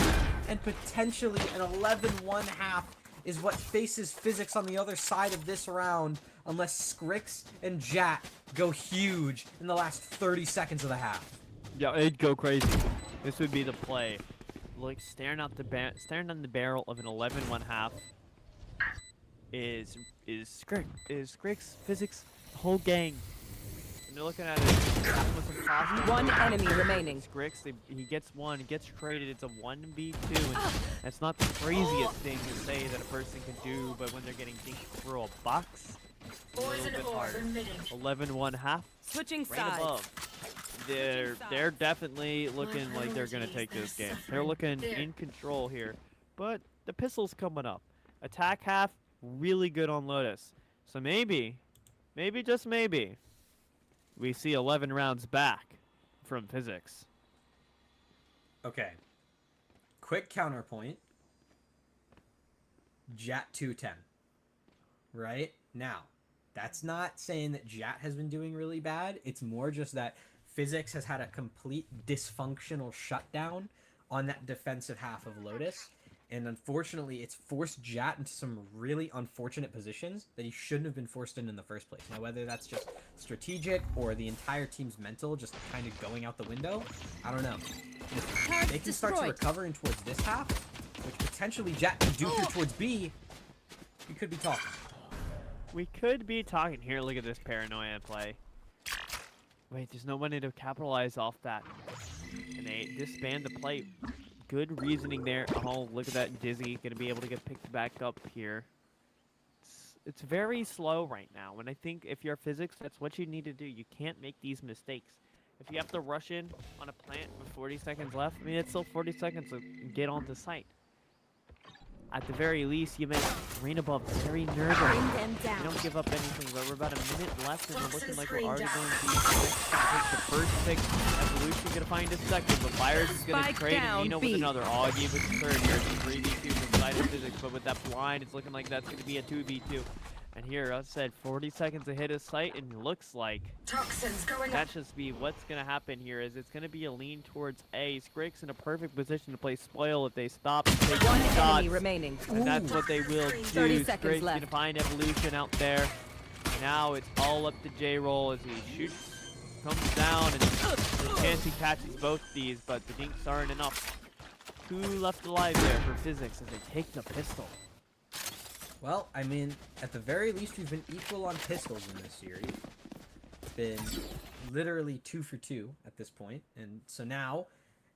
And potentially an 11-1 half is what faces PhysiX on the other side of this round, unless Skrix and Jat go huge in the last 30 seconds of the half. Yeah, it'd go crazy. This would be the play. Like staring down the barrel of an 11-1 half is Skrix, PhysiX, the whole gang. And they're looking at it almost impossible. One enemy remaining. Grix, he gets one, he gets traded. It's a 1v2, and that's not the craziest thing to say that a person can do, but when they're getting dinked through a box, a little bit harder. 11-1 half. Switching Right sides. above. They're definitely looking like they're gonna take this game. They're looking in control here, but the pistol's coming up. Attack half, really good on Lotus. So maybe just maybe, we see 11 rounds back from PhysiX. Okay. Quick counterpoint. Jat 210. Right? Now, that's not saying that Jat has been doing really bad. It's more just that PhysiX has had a complete dysfunctional shutdown on that defensive half of Lotus. And unfortunately, it's forced Jat into some really unfortunate positions that he shouldn't have been forced in the first place. Now, whether that's just strategic or the entire team's mental just kind of going out the window, I don't know. If they can start to recover in towards this half, which potentially Jat can do through towards B, we could be talking. We could be talking here. Look at this paranoia play. Wait, there's no money to capitalize off that. And they disband the play. Good reasoning there. Oh, look at that Dizzy. Gonna be able to get picked back up here. It's very slow right now. And I think if you're PhysiX, that's what you need to do. You can't make these mistakes. If you have to rush in on a plant with 40 seconds left, I mean, it's still 40 seconds to get onto site. At the very least, you make Rain above very nervous. You don't give up anything, but we're about a minute left, and we're looking like we're already going to take the first pick. Evolution gonna find a second, but Fires is gonna trade, and Nino with another. Oh, I gave it the third here. It's a 3v2 from side of PhysiX, but with that blind, it's looking like that's gonna be a 2v2. And here, I said 40 seconds to hit his sight, and it looks like that just be what's going to happen here is it's going to be a lean towards A. Grix in a perfect position to play spoil if they stop and take One shots. enemy remaining. And that's what they will do. 30 seconds Grix left. going to find Evolution out there. Now it's all up to J-Roll as he shoots, comes down, and there's a chance he catches both these, but the dinks aren't enough. 2 left alive there for PhysiX as they take the pistol. Well, I mean, at the very least, we've been equal on pistols in this series. It's been literally 2 for 2 at this point. And so now,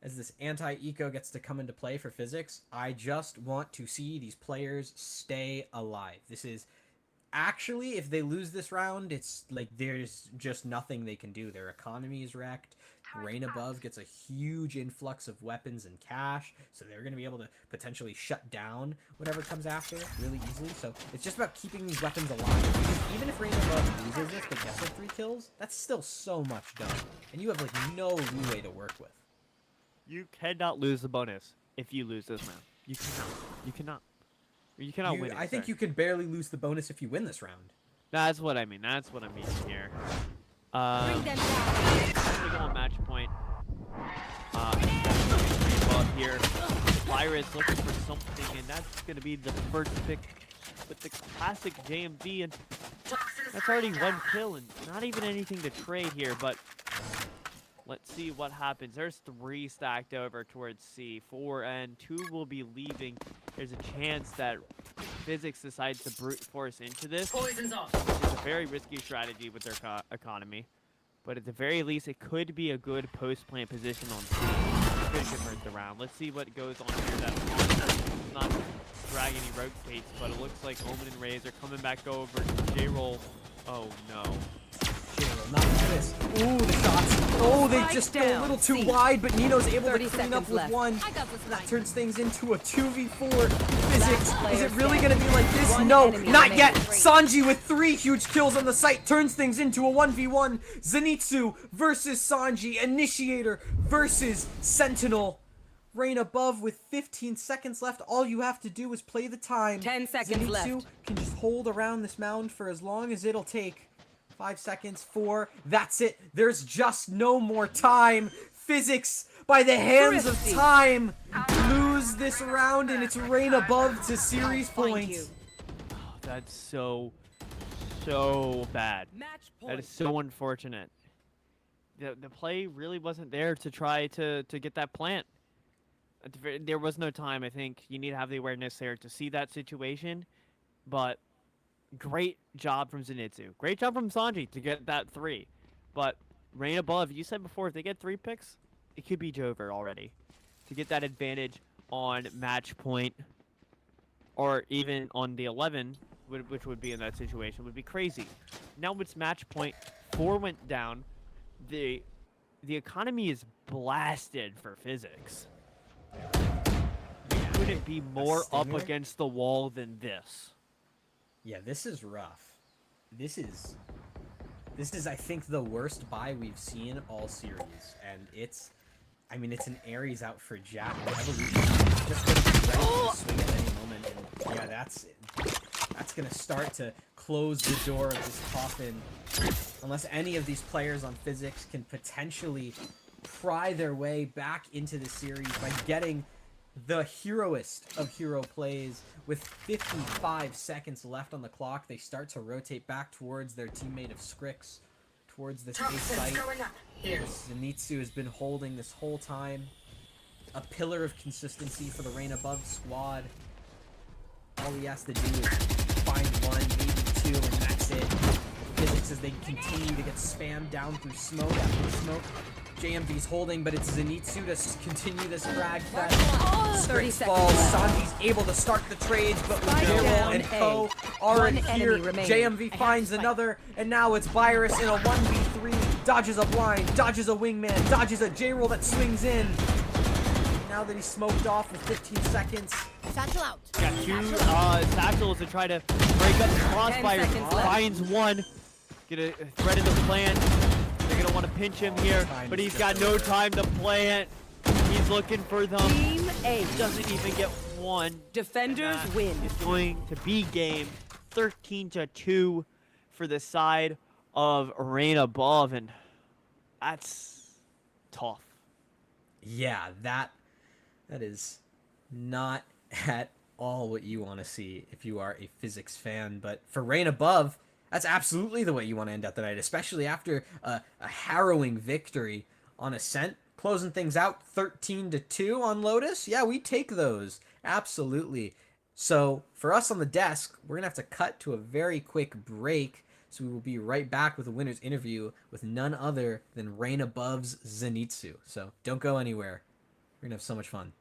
as this anti-eco gets to come into play for PhysiX, I just want to see these players stay alive. This is actually, if they lose this round, it's like there's just nothing they can do. Their economy is wrecked. Rain above gets a huge influx of weapons and cash, so they're going to be able to potentially shut down whatever comes after really easily. So it's just about keeping these weapons alive. Because even if Rain above loses this but gets like 3 kills, that's still so much done. And you have like no leeway to work with. You cannot lose the bonus if you lose this round. You cannot. You cannot. You cannot win it. I think you can barely lose the bonus if you win this round. That's what I mean. That's what I mean here. Bring them down. On match point. Above here. Virus looking for something, and that's going to be the first pick with the classic JMV, and that's already 1 kill, and not even anything to trade here, but let's see what happens. There's 3 stacked over towards C. 4 and 2 will be leaving. There's a chance that PhysiX decides to brute force into this. Poison's off. It's a very risky strategy with their economy. But at the very least, it could be a good post-plant position on C. It could convert the round. Let's see what goes on here. That's not drag any rotates, but it looks like Omen and Raze are coming back over to J-Roll. Oh, no. J-Roll, not like this. Ooh, the shots. Oh, they just go a little too wide, but Nino's able to clean up with 1. That turns things into a 2v4. PhysiX, is it really going to be like this? No, not yet. Sanji with 3 huge kills on the site turns things into a 1v1. Zenitsu versus Sanji. Initiator versus Sentinel. Rain above with 15 seconds left. All you have to do is play the time. 10 seconds Zenitsu left. can just hold around this mound for as long as it'll take. 5 seconds, 4, that's it. There's just no more time. PhysiX, by the hands of time, lose this round, and it's Rain above to series points. Oh, that's so bad. That is so unfortunate. The play really wasn't there to try to get that plant. There was no time. I think you need to have the awareness there to see that situation, but great job from Zenitsu. Great job from Sanji to get that 3. But Rain above, you said before, if they get 3 picks, it could be Jover already. To get that advantage on match point, or even on the 11, which would be in that situation, would be crazy. Now it's match point. 4 went down. The economy is blasted for PhysiX. You couldn't be more up stinger? against the wall than this. Yeah, this is rough. This is I think the worst buy we've seen all series, and it's an Ares out for Jack. Evolution is just gonna be ready to swing at any moment, and yeah, that's gonna start to close the door of this coffin. Unless any of these players on PhysiX can potentially pry their way back into the series by getting the heroist of hero plays. With 55 seconds left on the clock, they start to rotate back towards their teammate of Scrix, towards this A site. Zenitsu has been holding this whole time. A pillar of consistency for the Rain Above squad. All he has to do is find 1, maybe 2, and that's it. PhysiX as they continue to get spammed down through smoke after smoke. JMV's holding, but it's Zenitsu to continue this frag fest. 30 Scrix falls. seconds left. Sanji's able to start the trades, but with Spike Daryl down and A. Co. already One here, enemy remaining. JMV finds another, and now it's Virus in a 1v3. Dodges a blind, dodges a wingman, dodges a J-roll that swings in. Now that he's smoked off with 15 seconds. Satchel out. Got 2 satchels to try to break up the crossfire. seconds left. Finds 1. Get a threat in the plant. They're going to want to pinch him here, but he's got no time to plant. He's looking for them. Team A. Doesn't even get 1. Defenders That win. is going to be game 13-2 for the side of Rain Above, and that's tough. Yeah, that is not at all what you want to see if you are a PhysiX fan. But for Rain Above, that's absolutely the way you want to end out the night, especially after a harrowing victory on Ascent, closing things out 13-2 on Lotus. Yeah, we take those. Absolutely. So for us on the desk, we're going to have to cut to a very quick break. So we will be right back with a winner's interview with none other than Rain Above's Zenitsu. So don't go anywhere. We're going to have so much fun.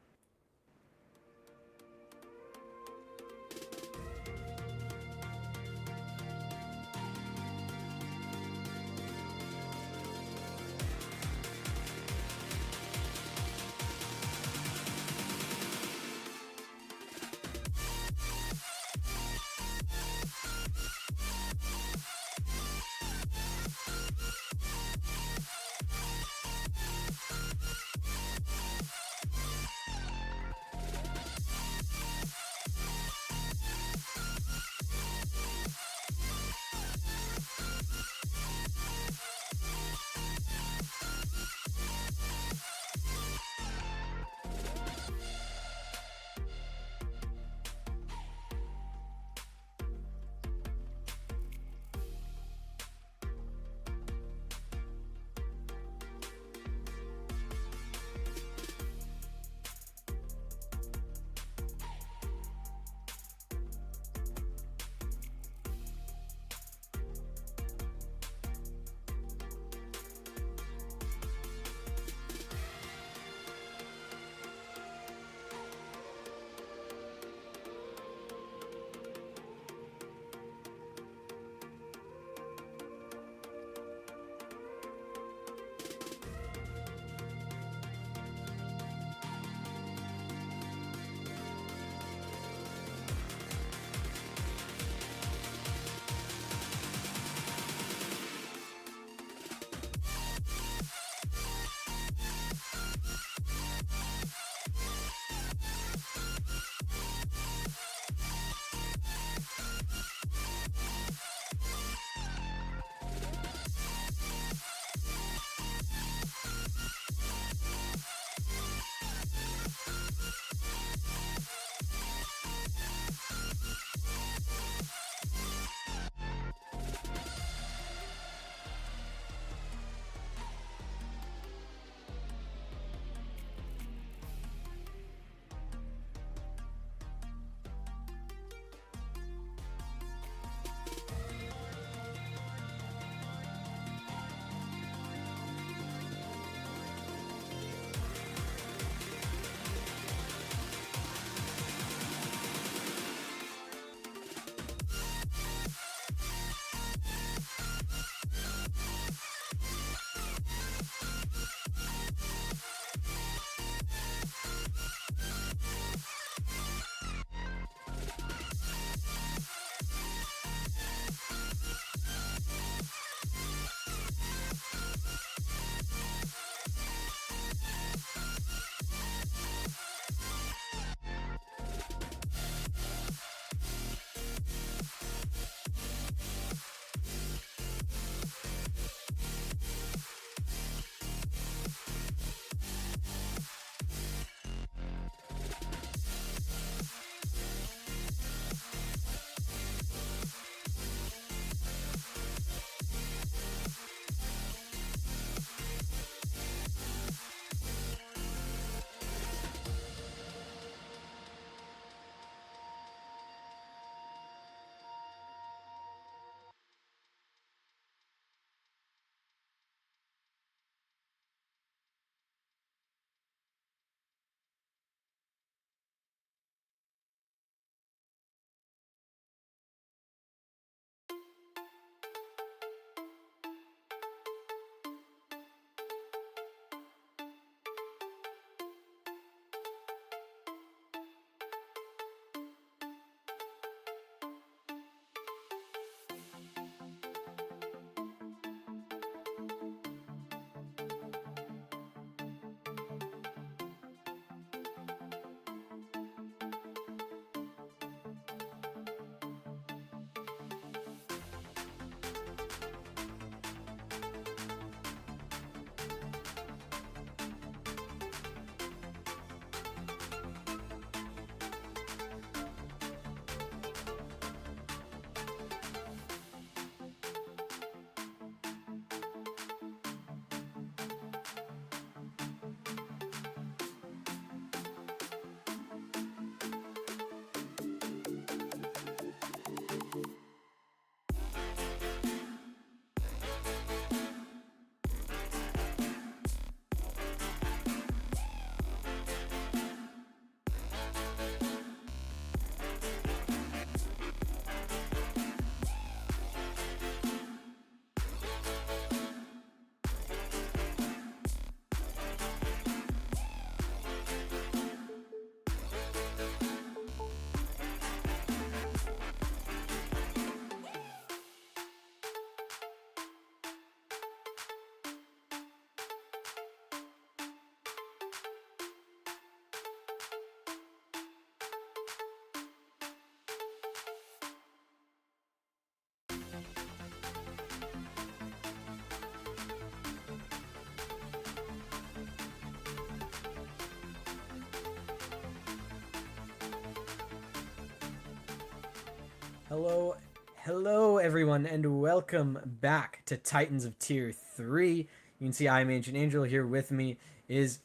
Hello, everyone, and welcome back to Titans of Tier 3. You can see I'm Ancient Angel. Here with me is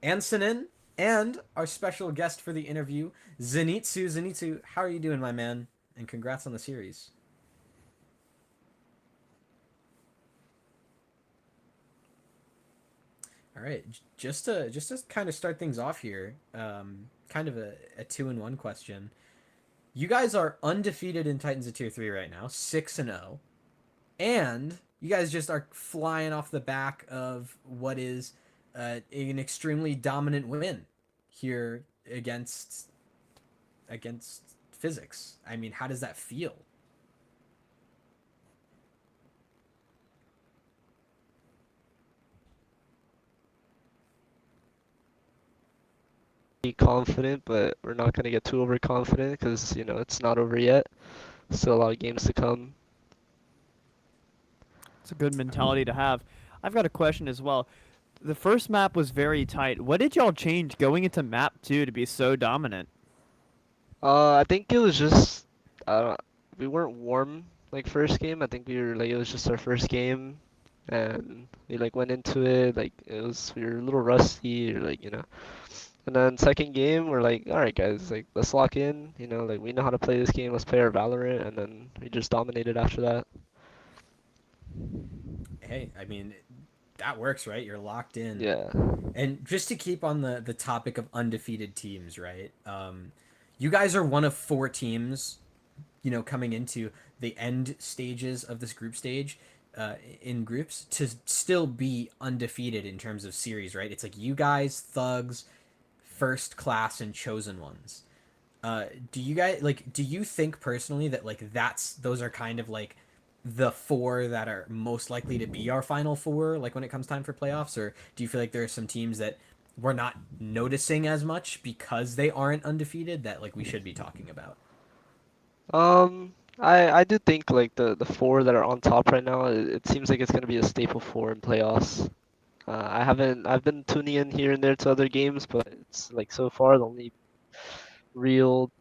Ansonin and our special guest for the interview, Zenitsu. Zenitsu, how are you doing, my man? And congrats on the series. All right, just to kind of start things off here, kind of a 2-in-1 question. You guys are undefeated in Titans of Tier 3 right now, 6-0. And you guys just are flying off the back of what is an extremely dominant win here against PhysiX. I mean, how does that feel? Be confident, but we're not going to get too overconfident because, it's not over yet. Still a lot of games to come. It's a good mentality to have. I've got a question as well. The first map was very tight. What did y'all change going into map 2 to be so dominant? I think it was just, we weren't warm like first game. I think we were like, it was just our first game. And we like went into it like we were a little rusty or And then second game, we're like, all right, guys, like let's lock in. Like we know how to play this game. Let's play our Valorant, and then we just dominated after that. Hey, I mean, that works, right? You're locked in. Yeah. And just to keep on the topic of undefeated teams, right? You guys are one of 4 teams, coming into the end stages of this group stage in groups to still be undefeated in terms of series, right? It's like you guys, Thugs, First Class, and Chosen Ones. Do you guys do you think personally that like those are kind of like the 4 that are most likely to be our final 4 like when it comes time for playoffs, or do you feel like there are some teams that we're not noticing as much because they aren't undefeated that like we should be talking about? I do think like the 4 that are on top right now, it seems like it's gonna be a staple 4 in playoffs. I've been tuning in here and there to other games, but it's like so far the only real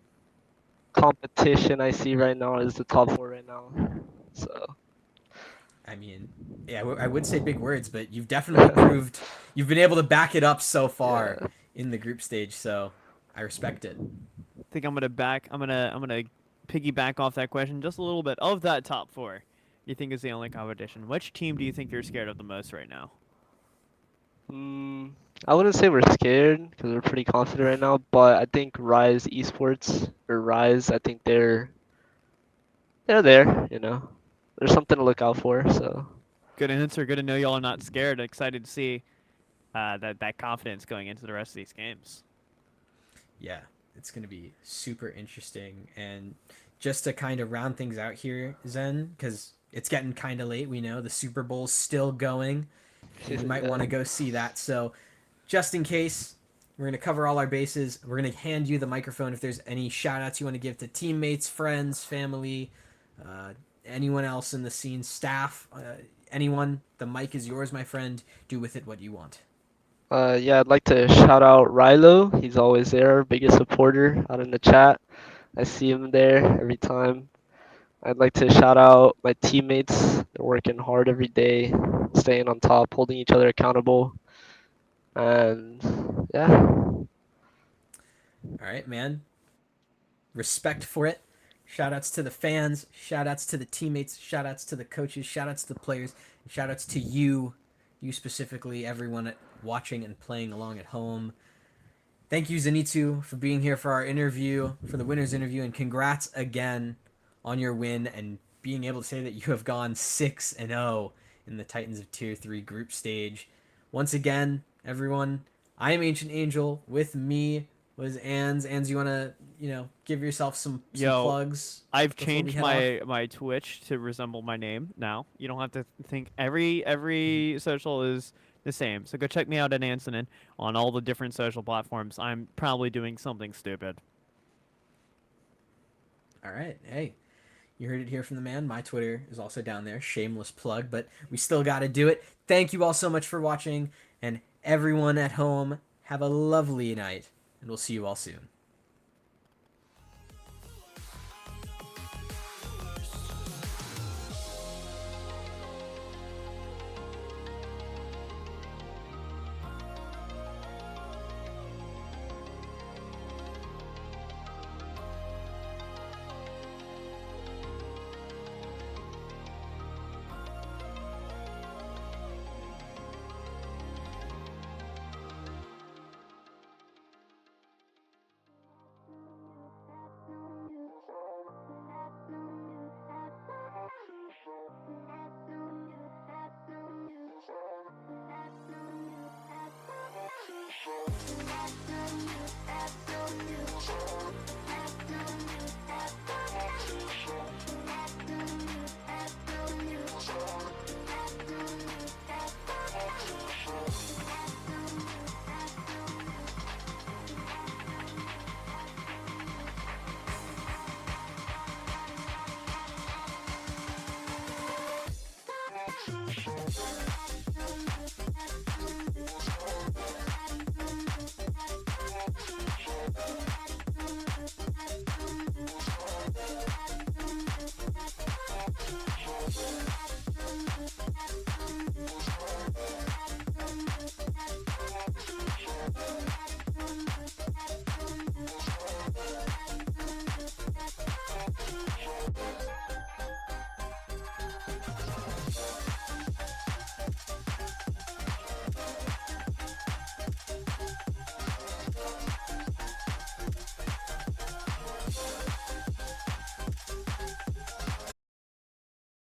competition I see right now is the top 4 right now. So I mean, yeah, I would say big words, but you've definitely proved you've been able to back it up so far yeah. in the group stage, so I respect it. I think I'm gonna piggyback off that question just a little bit. Of that top 4, you think is the only competition? Which team do you think you're scared of the most right now? Mm, I wouldn't say we're scared because we're pretty confident right now, but I think Rise Esports or Rise, I think they're there. There's something to look out for, so Good answer. Good to know y'all are not scared. Excited to see that confidence going into the rest of these games. Yeah, it's going to be super interesting. And just to kind of round things out here, Zen, because it's getting kind of late, we know the Super Bowl's still going, and you might yeah. want to go see that. So, just in case, we're going to cover all our bases. We're going to hand you the microphone if there's any shout outs you want to give to teammates, friends, family, uh, anyone else in the scene, staff, anyone. The mic is yours, my friend. Do with it what you want. Yeah, I'd like to shout out Rilo. He's always there, biggest supporter out in the chat. I see him there every time. I'd like to shout out my teammates. They're working hard every day, staying on top, holding each other accountable. And yeah. All right, man. Respect for it. Shout outs to the fans, shout outs to the teammates, shout outs to the coaches, shout outs to the players, and shout outs to you specifically, everyone watching and playing along at home. Thank you, Zenitsu, for being here for our interview, for the winner's interview, and congrats again on your win and being able to say that you have gone 6-0 in the Titans of Tier 3 group stage. Once again, everyone, I am Ancient Angel. With me was Ans. Ans, you want to, give yourself some Yo, plugs? I've before we changed head off? my Twitch to resemble my name now. You don't have to think every social is the same. So go check me out at Ansonin on all the different social platforms. I'm probably doing something stupid. All right. Hey, you heard it here from the man. My Twitter is also down there. Shameless plug, but we still got to do it. Thank you all so much for watching, and everyone at home, have a lovely night, and we'll see you all soon.